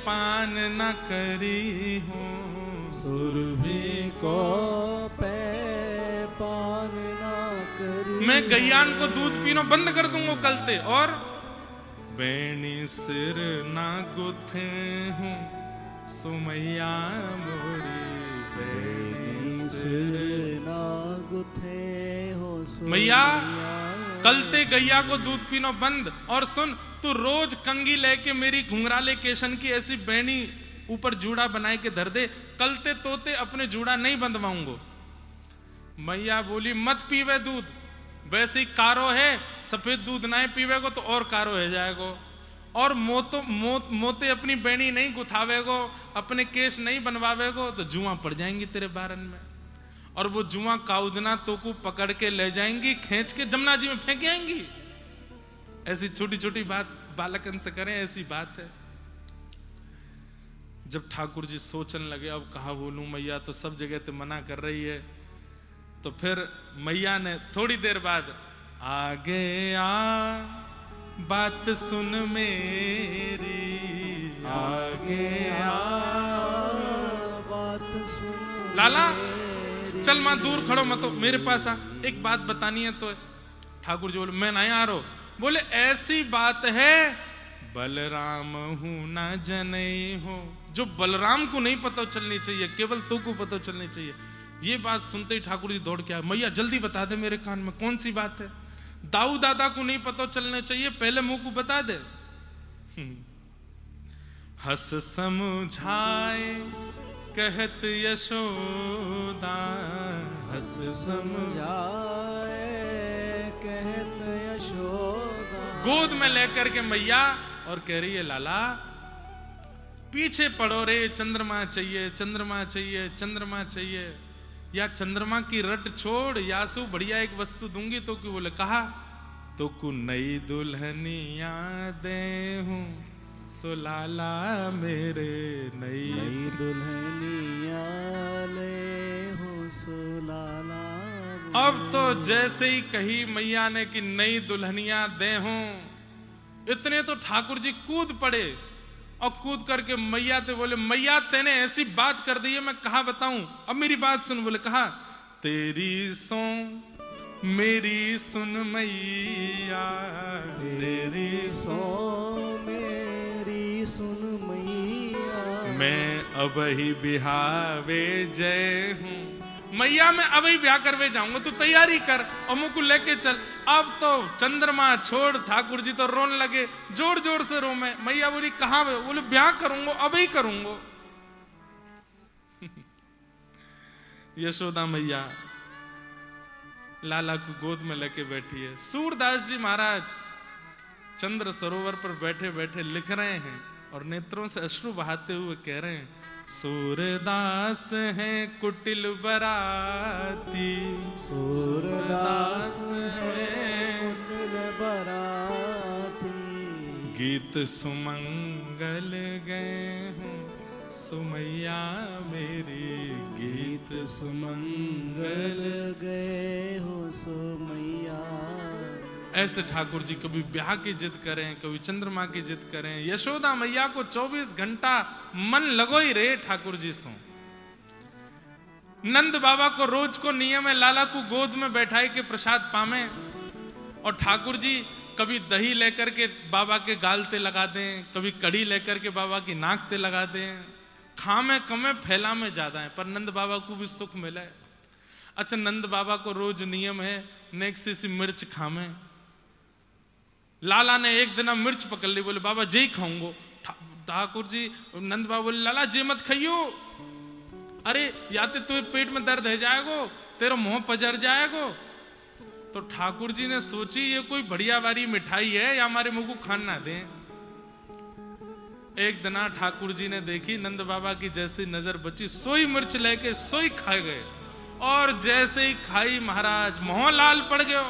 पान न करी हूँ, सुरभि को पे पान ना करी, मैं गैयान को दूध पीना बंद कर दूंगा कलते। और बेणी सिर ना गुथे हूँ सुमैया मोरी, सिर ना गुथे हो सो मैया कल ते गैया को दूध पीनो बंद। और सुन, तू रोज कंगी लेके मेरी घुंघराले केशन की ऐसी बैनी ऊपर जूड़ा बनाए के धर दे, कल ते तोते अपने जूड़ा नहीं बंधवाऊंगो। मैया बोली मत पीवे दूध, वैसे ही कारो है, सफेद दूध ना पीवेगो तो और कारो हो जाएगो। और मोते अपनी बैनी नहीं गुथावेगो, अपने केश नहीं बनवावेगो तो जुआ पड़ जाएंगी तेरे बारन में। और वो जुआ काउदना तो को पकड़ के ले जाएंगी, खींच के जमुना जी में फेंक आएंगी। ऐसी छोटी छोटी बात बालकन से करें, ऐसी बात है। जब ठाकुर जी सोचने लगे अब कहा बोलूं, मैया तो सब जगह ते मना कर रही है। तो फिर मैया ने थोड़ी देर बाद, आगे आ बात सुन मेरी, आगे आ बात सुन लाला चल मां दूर खड़ो मत, मेरे पास आ, एक बात बतानी है। तो ठाकुर जी बोले मैं नहीं आ रहा। बोले ऐसी बात है बलराम हूं ना जनई हो, जो बलराम को नहीं पता चलनी चाहिए, केवल तो को पता चलनी चाहिए। ये बात सुनते ही ठाकुर जी दौड़ के आए, मैया जल्दी बता दे मेरे कान में कौन सी बात है। दाऊ दादा को नहीं पता चलने चाहिए, पहले मुंह को बता दे। हंस समझाए कहत यशोदा, हंस समझाए कहत यशोदा। गोद में लेकर के मैया और कह रही है लाला पीछे पड़ो रे, चंद्रमा चाहिए, चंद्रमा चाहिए, चंद्रमा चाहिए। या चंद्रमा की रट छोड़, यासु बढ़िया एक वस्तु दूंगी तो क्यों। बोले कहा तो को नई दुल्हनिया दे हूं सो लाला मेरे, नई दुल्हनिया ले हो सो लाला। अब तो जैसे ही कही मैया ने कि नई दुल्हनिया दे हूं, इतने तो ठाकुर जी कूद पड़े और कूद करके मैया ते बोले मैया तेने ऐसी बात कर दी है, मैं कहा बताऊं। अब मेरी बात सुन। बोले कहा तेरी सो मेरी सुन मैया, तेरी सो मेरी सुन मैया। मैं अब ही बिहावे जय हूं, मैया मैं अब ही ब्याह करवे जाऊंगा, तू तैयारी कर और मुझको लेके चल। अब तो चंद्रमा छोड़, ठाकुर जी तो रोने लगे, जोर जोर से रो में। मैया बोली कहां? बोले ब्याह करूंगा, अब ही करूंगा। यशोदा मैया लाला को गोद में लेके बैठी है। सूरदास जी महाराज चंद्र सरोवर पर बैठे बैठे लिख रहे हैं और नेत्रों से अश्रु बहाते हुए कह रहे हैं, सूरदास हैं कुटिल बराती, सूरदास हैं कुटिल बराती। गीत सुमंगल गए हूँ सुमैया मेरी, गीत सुमंगल गए हो सुमैया। ऐसे ठाकुर जी कभी ब्याह की जिद करें, कभी चंद्रमा की जिद करें। यशोदा मैया को 24 घंटा मन लगो ही रे ठाकुर जी सो। नंद बाबा को रोज को नियम है लाला को गोद में बैठाए के प्रसाद पामे, और ठाकुर जी कभी दही लेकर के बाबा के गाल ते लगा दें, कभी कड़ी लेकर के बाबा की नाक ते लगा दें। खामे कमे फैला में ज्यादा है, पर नंद बाबा को भी सुख मिला है। अच्छा नंद बाबा को रोज नियम है नेक सी मिर्च खामे। लाला ने एक दिन मिर्च पकड़ ली, बोले बाबा जे ही खाऊंगो। ठाकुर जी नंद बाबा बोले लाला जे मत खाइयो, अरे या तो तुम्हें पेट में दर्द है जाएगो, तेरा मुंह पजर जाएगो। तो ठाकुर जी ने सोची ये कोई बढ़िया वाली मिठाई है या हमारे मुंह को खान ना दें। एक दिन ठाकुर जी ने देखी नंद बाबा की जैसी नजर बची, सोई मिर्च लेके सोई खा गए, और जैसे ही खाई महाराज मुंह लाल पड़ गयो,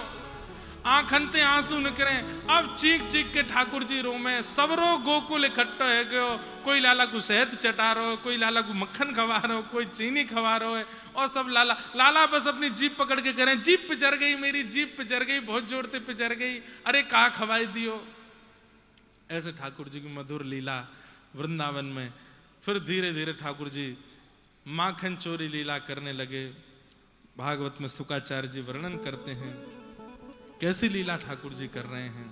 आंखन ते आंसू निकले। अब चीख चीख के ठाकुर जी रो में सबरो गोकुल इकट्ठो है गयो। कोई लाला को शहद चटा रहो है, कोई लाला को मक्खन खवा रहो, कोई चीनी खवा रहो है, और सब लाला बस अपनी जीप पकड़ के कह रहे हैं जीप पिचर गई, मेरी जीप पिचर गई, बहुत जोर से पिचर गई, अरे कहाँ खवाई दियो। ऐसे ठाकुर जी की मधुर लीला वृंदावन में। फिर धीरे धीरे ठाकुर जी माखन चोरी लीला करने लगे। भागवत में शुकाचार्य जी वर्णन करते हैं कैसी लीला ठाकुर जी कर रहे हैं।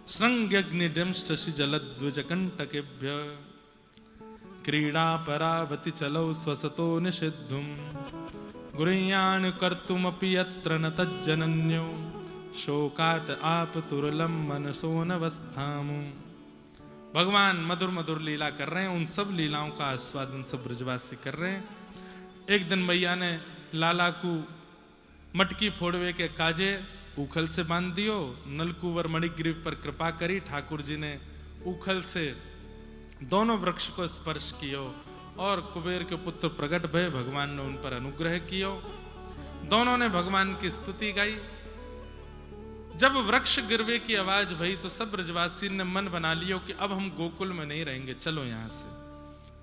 श्रृंग्यग्नि डिंष्टि जलद्विजकंटकेभ्य क्रीडा परावति चलौ स्वसतो निषिद्धुम गुरुयान कर्तुमपि यत्र न तज्जनन्यो शोकात आपतुरलम मनसो नवस्थामु। भगवान मधुर मधुर लीला कर रहे हैं, उन सब लीलाओं का आस्वादन सब ब्रजवासी कर रहे हैं। एक दिन मैया ने लाला को मटकी फोड़वे के काजे उखल से बांध दियो। नलकुवर मणिग्रीव पर कृपा करी, ठाकुर जी ने उखल से दोनों वृक्ष को स्पर्श कियो और कुबेर के पुत्र प्रकट भय, भगवान ने उन पर अनुग्रह कियो। दोनों ने भगवान की स्तुति गाई। जब वृक्ष गिरवे की आवाज भई तो सब ब्रजवासी ने मन बना लियो कि अब हम गोकुल में नहीं रहेंगे, चलो यहां से।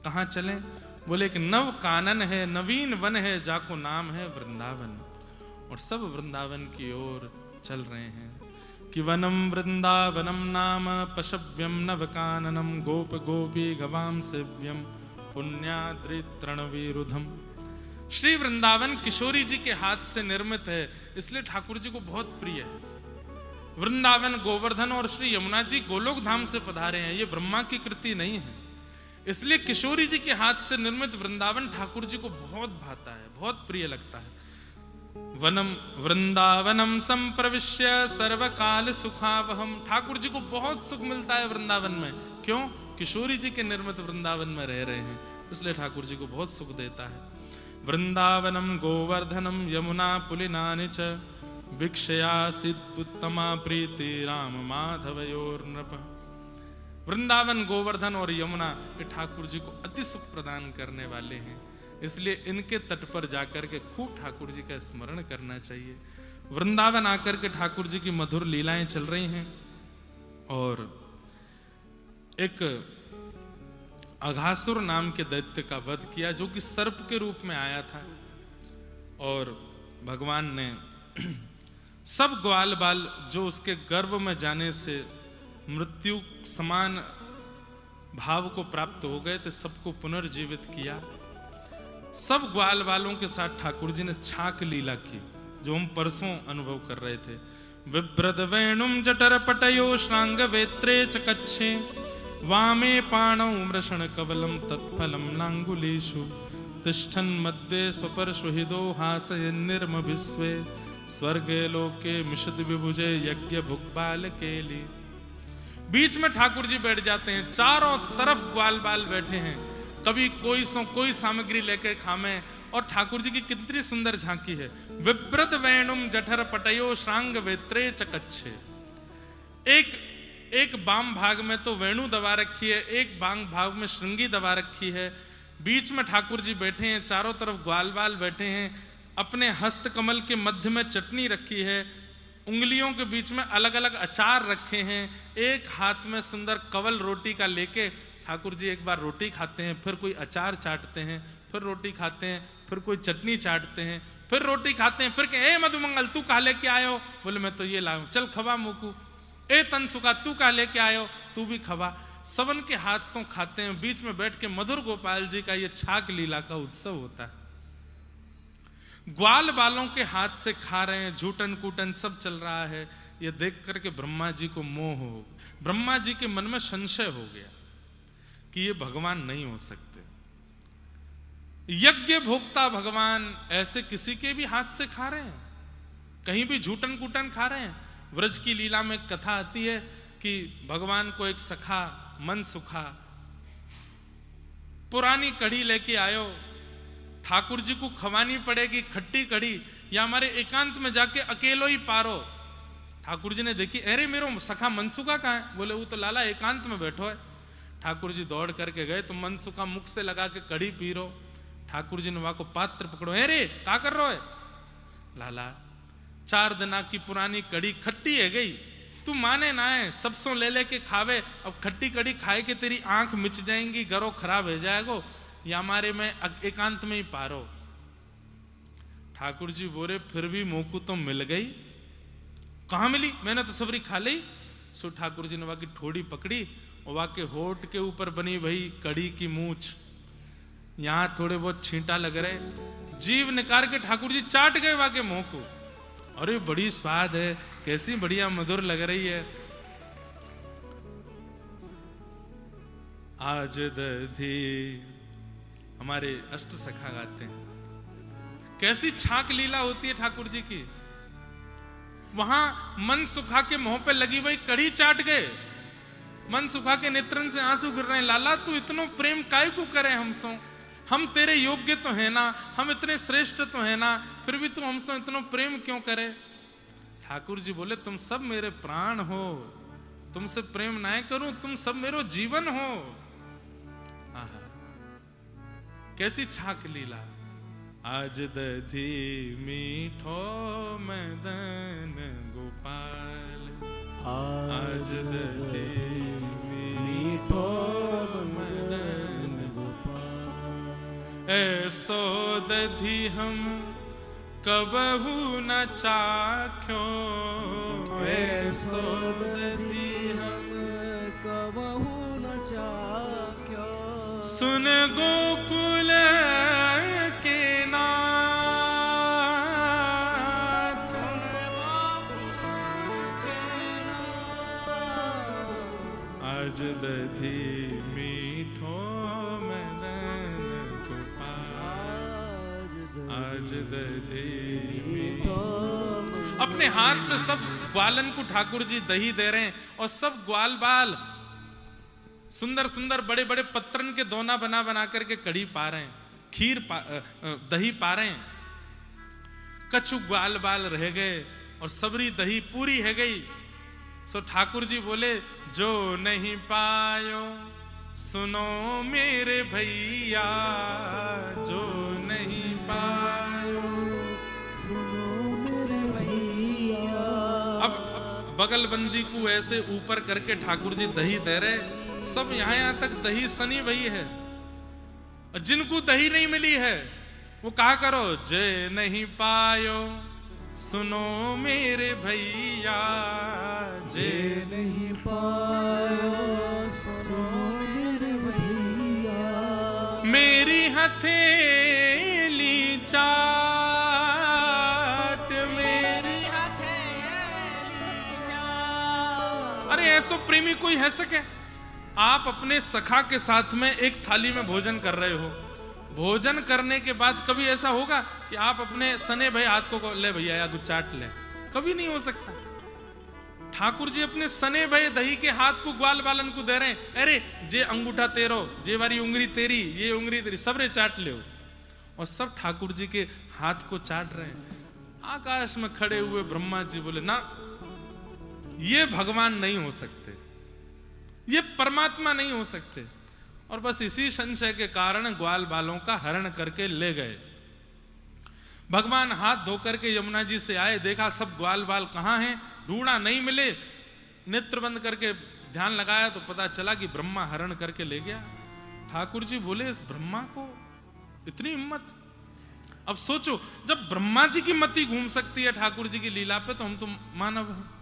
कहां चलें? बोले कि नव कानन है, नवीन वन है, जाको नाम है वृंदावन। और सब वृंदावन की ओर चल रहे हैं कि वनम वृंदावनम नाम पशव्यम नव काननम गोप गोपी गवाम सेव्यम पुण्याद्रितृणवीरुधम। श्री वृंदावन किशोरी जी के हाथ से निर्मित है, इसलिए ठाकुर जी को बहुत प्रिय है। वृंदावन गोवर्धन और श्री यमुना जी गोलोक धाम से पधारे हैं, ये ब्रह्मा की कृति नहीं है। इसलिए किशोरी जी के हाथ से निर्मित वृंदावन ठाकुर जी को बहुत भाता है, बहुत प्रिय लगता है। वनम वृंदावनम संप्रविश्य सर्वकाल सुखावहम। ठाकुर जी को बहुत सुख मिलता है वृंदावन में। क्यों? किशोरी जी के निर्मित वृंदावन में रह रहे हैं, इसलिए ठाकुर जी को बहुत सुख देता है। वृंदावनम गोवर्धनम यमुना पुलिनानि च वीक्षयासिदुत्तमा प्रीति राम माधवयोर्नृप। वृंदावन गोवर्धन और यमुना ये ठाकुर जी को अति सुख प्रदान करने वाले हैं, इसलिए इनके तट पर जाकर के खूब ठाकुर जी का स्मरण करना चाहिए। वृंदावन आकर के ठाकुर जी की मधुर लीलाएं चल रही हैं और एक अघासुर नाम के दैत्य का वध किया, जो कि सर्प के रूप में आया था। और भगवान ने सब ग्वाल बाल जो उसके गर्भ में जाने से मृत्यु समान भाव को प्राप्त हो गए थे, सबको पुनर्जीवित किया। सब ग्वाल बालों के साथ ठाकुर जी ने छाक लीला की, जो हम परसों अनुभव कर रहे थे। विभ्रद वेणुम जटर पटयो श्रांग वेत्रे च कच्छे वामे पाणौ मृषण कवलम तत्फलम नांगुलीषु तिष्ठन् मध्ये स्वपर्शुहिदो हासयन् निर्मभिस्वे स्वर्गे लोके मिषद विभुजे यज्ञ भुक्बाल केली। बीच में ठाकुर जी बैठ जाते हैं, चारों तरफ ग्वाल बाल बैठे हैं, कभी कोई सामग्री लेकर खामे। और ठाकुर जी की कितनी सुंदर झांकी है। विभ्रद वेणुम जठर पटयो श्रांग वेत्रे च कच्छे। एक बाम भाग में तो वेणु दबा रखी है, एक बाम भाग में श्रृंगी दबा रखी है। बीच में ठाकुर जी बैठे हैं, चारों तरफ ग्वाल बाल बैठे हैं। अपने हस्त कमल के मध्य में चटनी रखी है, उंगलियों के बीच में अलग अलग अचार रखे हैं। एक हाथ में सुंदर कवल रोटी का लेके ठाकुर जी एक बार रोटी खाते हैं, फिर कोई अचार चाटते हैं, फिर रोटी खाते हैं, फिर कोई चटनी चाटते हैं, फिर रोटी खाते हैं, फिर कहे ए मधुमंगल तू कहा लेके आयो? बोले मैं तो ये लाऊं, चल खवा मुकू। ए तनसुका तू कहा लेके आयो? तू भी खवा। सबन के हाथ से खाते हैं। बीच में बैठ के मधुर गोपाल जी का ये छाक लीला का उत्सव होता है। ग्वाल बालों के हाथ से खा रहे हैं, झूठन कूटन सब चल रहा है। ये देख करके ब्रह्मा जी को मोह हो, ब्रह्मा जी के मन में संशय हो गया कि ये भगवान नहीं हो सकते। यज्ञ भोक्ता भगवान ऐसे किसी के भी हाथ से खा रहे हैं, कहीं भी झूठन कूटन खा रहे हैं। व्रज की लीला में कथा आती है कि भगवान को एक सखा मन सुखा पुरानी कढ़ी लेके आयो, ठाकुर जी को खवानी पड़ेगी खट्टी कढ़ी, या हमारे एकांत में जाके अकेलो ही पारो। ठाकुर जी ने देखी, अरे मेरो सखा मनसुखा कहाँ है? बोले वो तो लाला एकांत में बैठो है। ठाकुर जी दौड़ करके गए तो मनसुखा मुख से लगा के कढ़ी पी रो। ठाकुर जी ने वहां को पात्र पकड़ो, अरे क्या कर रहे हो? लाला 4 दिना की पुरानी कढ़ी खट्टी है गई, तू माने ना है, सबसों ले लेके खावे। अब खट्टी कढ़ी खाए के तेरी आंख मिच जाएंगी, गरो खराब हो जाएगो, या हमारे में एकांत में ही पारो। ठाकुर जी बोले फिर भी मोकू तो मिल गई। कहां मिली? मैंने तो सबरी खा ली। सो ठाकुर जी ने वहां की ठोड़ी पकड़ी और वहां के होठ के ऊपर बनी वही कड़ी की मूछ, यहां थोड़े बहुत छींटा लग रहे, जीव निकाल के ठाकुर जी चाट गए वहां के मुंह को। अरे बड़ी स्वाद है, कैसी बढ़िया मधुर लग रही है। आज दधी, हमारे अष्ट सखा गाते हैं। कैसी छाक लीला होती है ठाकुर जी की। वहां मन सुखा के मुंह पे लगी हुई कड़ी चाट गए, मन सुखा के नेत्रन से आंसू गिर रहे हैं। लाला तू इतनो प्रेम काय को करे हमसो, हम तेरे योग्य तो है ना, हम इतने श्रेष्ठ तो है ना, फिर भी तू हमसे इतना प्रेम क्यों करे। ठाकुर जी बोले तुम सब मेरे प्राण हो, तुमसे प्रेम ना करूं, तुम सब मेरो जीवन हो। आहा, कैसी छाक लीला। आज दधी मीठो मदन गोपाल, आज दधी मीठो मदन गोपाल। ऐसो दधी हम कबहू न चाख्यो, ऐसो दधी हम कबहू न चाख्यो। सुन गोकुल के नाथ, आज दधी मीठो मदन गोपाल, आज दधी मीठो। अपने हाथ से सब ग्वालन को ठाकुर जी दही दे रहे हैं और सब ग्वाल बाल सुंदर सुंदर बड़े बड़े पत्तरन के दोना बना बना करके कड़ी पा रहे हैं, खीर दही पा रहे हैं। कछु ग्वाल बाल रह गए और सबरी दही पूरी है गई। सो ठाकुर जी बोले जो नहीं पायो सुनो मेरे भैया, जो नहीं पायो सुनो मेरे भैया। अब बगलबंदी को ऐसे ऊपर करके ठाकुर जी दही दे रहे, सब यहां तक दही सनी भई है। जिनको दही नहीं मिली है वो कहा करो जय नहीं पायो सुनो मेरे भैया, जय नहीं पायो सुनो मेरे भैया। मेरी हथेली चाट, मेरी हथेली चाट। अरे ऐसो प्रेमी कोई है सके। आप अपने सखा के साथ में एक थाली में भोजन कर रहे हो, भोजन करने के बाद कभी ऐसा होगा कि आप अपने सने भाई हाथ को ले भैया या कुछ चाट ले, कभी नहीं हो सकता। ठाकुर जी अपने सने भाई दही के हाथ को ग्वाल बालन को दे रहे हैं, अरे जे अंगूठा तेरो, जे वारी उंगली तेरी, ये उंगली तेरी, सबरे चाट ले। और सब ठाकुर जी के हाथ को चाट रहे हैं। आकाश में खड़े हुए ब्रह्मा जी बोले ना, ये भगवान नहीं हो सकते, ये परमात्मा नहीं हो सकते। और बस इसी संशय के कारण ग्वाल बालों का हरण करके ले गए। भगवान हाथ धोकर के यमुना जी से आए, देखा सब ग्वाल बाल कहां हैं, ढूंढा नहीं मिले, नेत्र बंद करके ध्यान लगाया तो पता चला कि ब्रह्मा हरण करके ले गया। ठाकुर जी बोले इस ब्रह्मा को इतनी हिम्मत। अब सोचो जब ब्रह्मा जी की मति घूम सकती है ठाकुर जी की लीला पे, तो हम तो मानव हैं।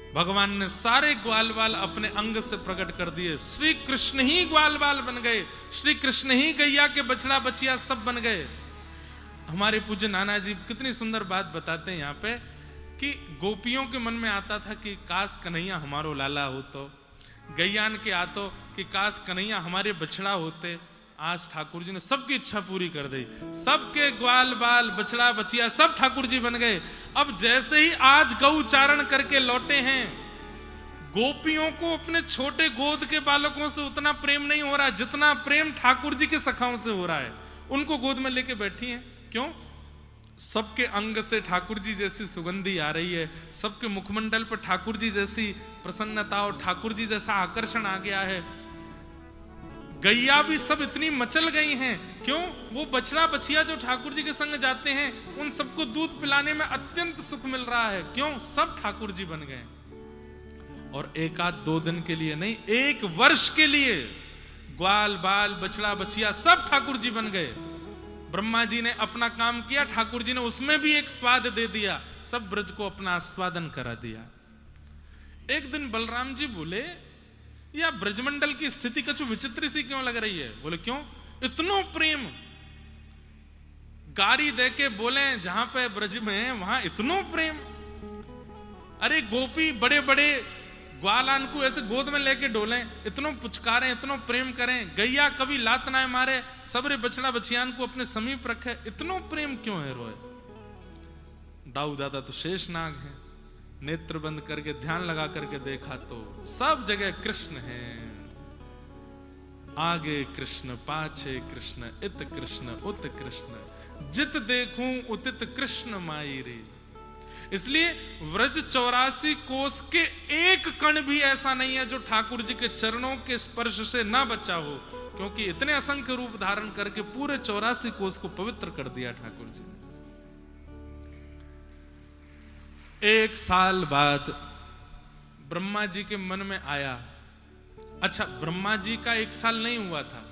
भगवान ने सारे ग्वाल बाल अपने अंग से प्रकट कर दिए। श्री कृष्ण ही ग्वाल बाल बन गए, श्री कृष्ण ही गैया के बछड़ा बछिया सब बन गए। हमारे पूज्य नाना जी कितनी सुंदर बात बताते हैं यहाँ पे कि गोपियों के मन में आता था कि काश कन्हैया हमारो लाला हो, तो गैयान के आतो कि काश कन्हैया हमारे बछड़ा होते। आज ठाकुर जी ने सबकी इच्छा पूरी कर दी, सबके ग्वाल बाल बछड़ा बछिया सब ठाकुर जी बन गए। अब जैसे ही आज गौ चारण करके लौटे हैं, गोपियों को अपने छोटे गोद के बालकों से उतना प्रेम नहीं हो रहा जितना प्रेम ठाकुर जी के सखाओं से हो रहा है। उनको गोद में लेके बैठी हैं, क्यों? सबके अंग से ठाकुर जी जैसी सुगंधी आ रही है, सबके मुखमंडल पर ठाकुर जी जैसी प्रसन्नता और ठाकुर जी जैसा आकर्षण आ गया है। गैया भी सब इतनी मचल गई हैं, क्यों? वो बछड़ा बछिया जो ठाकुर जी के संग जाते हैं उन सबको दूध पिलाने में अत्यंत सुख मिल रहा है, क्यों? सब ठाकुर जी बन गए। और एक आध दो दिन के लिए नहीं, 1 वर्ष के लिए ग्वाल बाल बछड़ा बछिया सब ठाकुर जी बन गए। ब्रह्मा जी ने अपना काम किया, ठाकुर जी ने उसमें भी एक स्वाद दे दिया, सब ब्रज को अपना आस्वादन करा दिया। एक दिन बलराम जी बोले या ब्रजमंडल की स्थिति कछु विचित्र सी क्यों लग रही है? बोले क्यों? इतनो प्रेम। गारी दे के बोले जहां पे ब्रज में वहां इतनो प्रेम। अरे गोपी बड़े बड़े ग्वालान को ऐसे गोद में लेके डोलें, इतनो पुचकारें, इतनो प्रेम करें, गैया कभी लात ना मारे, सबरे बछड़ा बछियान को अपने समीप रखे, इतनो प्रेम क्यों है रोए? दाऊ दादा तो शेष नाग है। नेत्र बंद करके ध्यान लगा करके देखा तो सब जगह कृष्ण है। आगे कृष्ण, पाछे कृष्ण, इत कृष्ण, उत कृष्ण, जित देखूं उतित कृष्ण माई रे। इसलिए व्रज 84 कोस के एक कण भी ऐसा नहीं है जो ठाकुर जी के चरणों के स्पर्श से ना बचा हो, क्योंकि इतने असंख्य रूप धारण करके पूरे 84 कोस को पवित्र कर दिया ठाकुर जी ने। 1 साल बाद ब्रह्मा जी के मन में आया, अच्छा ब्रह्मा जी का 1 साल नहीं हुआ था,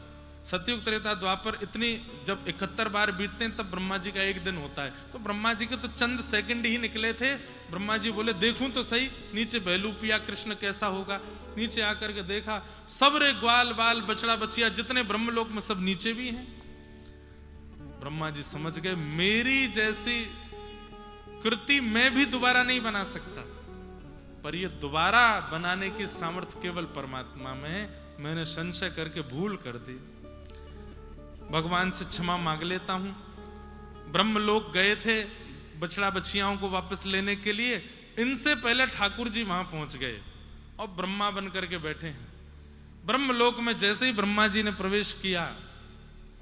सतयुग त्रेता द्वापर इतनी जब 71 बार बीतते हैं तब ब्रह्मा जी का 1 दिन होता है, तो ब्रह्मा जी के तो चंद सेकंड ही निकले थे। ब्रह्मा जी बोले देखूं तो सही नीचे बहलू पिया कृष्ण कैसा होगा। नीचे आकर के देखा, सब रे ग्वाल बाल बछड़ा बचिया जितने ब्रह्मलोक में सब नीचे भी हैं। ब्रह्मा जी समझ गए मेरी जैसी कृति मैं भी दोबारा नहीं बना सकता, पर ये दोबारा बनाने की सामर्थ्य केवल परमात्मा में है। मैंने संशय करके भूल कर दी, भगवान से क्षमा मांग लेता हूं। ब्रह्मलोक गए थे बछड़ा बछियाओं को वापस लेने के लिए, इनसे पहले ठाकुर जी वहां पहुंच गए और ब्रह्मा बन करके बैठे हैं। ब्रह्मलोक में जैसे ही ब्रह्मा जी ने प्रवेश किया,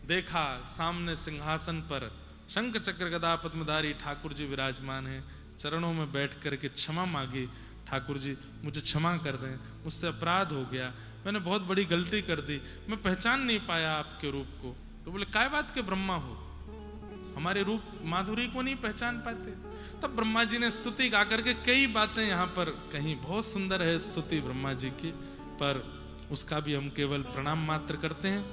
देखा सामने सिंहासन पर शंख चक्र गदा पद्मधारी ठाकुर जी विराजमान हैं। चरणों में बैठ करके क्षमा मांगी, ठाकुर जी मुझे क्षमा कर दें, मुझसे अपराध हो गया, मैंने बहुत बड़ी गलती कर दी, मैं पहचान नहीं पाया आपके रूप को। तो बोले काय बात के ब्रह्मा हो, हमारे रूप माधुरी को नहीं पहचान पाते? तब ब्रह्मा जी ने स्तुति गा करके कई बातें यहाँ पर कहीं, बहुत सुंदर है स्तुति ब्रह्मा जी की, पर उसका भी हम केवल प्रणाम मात्र करते हैं।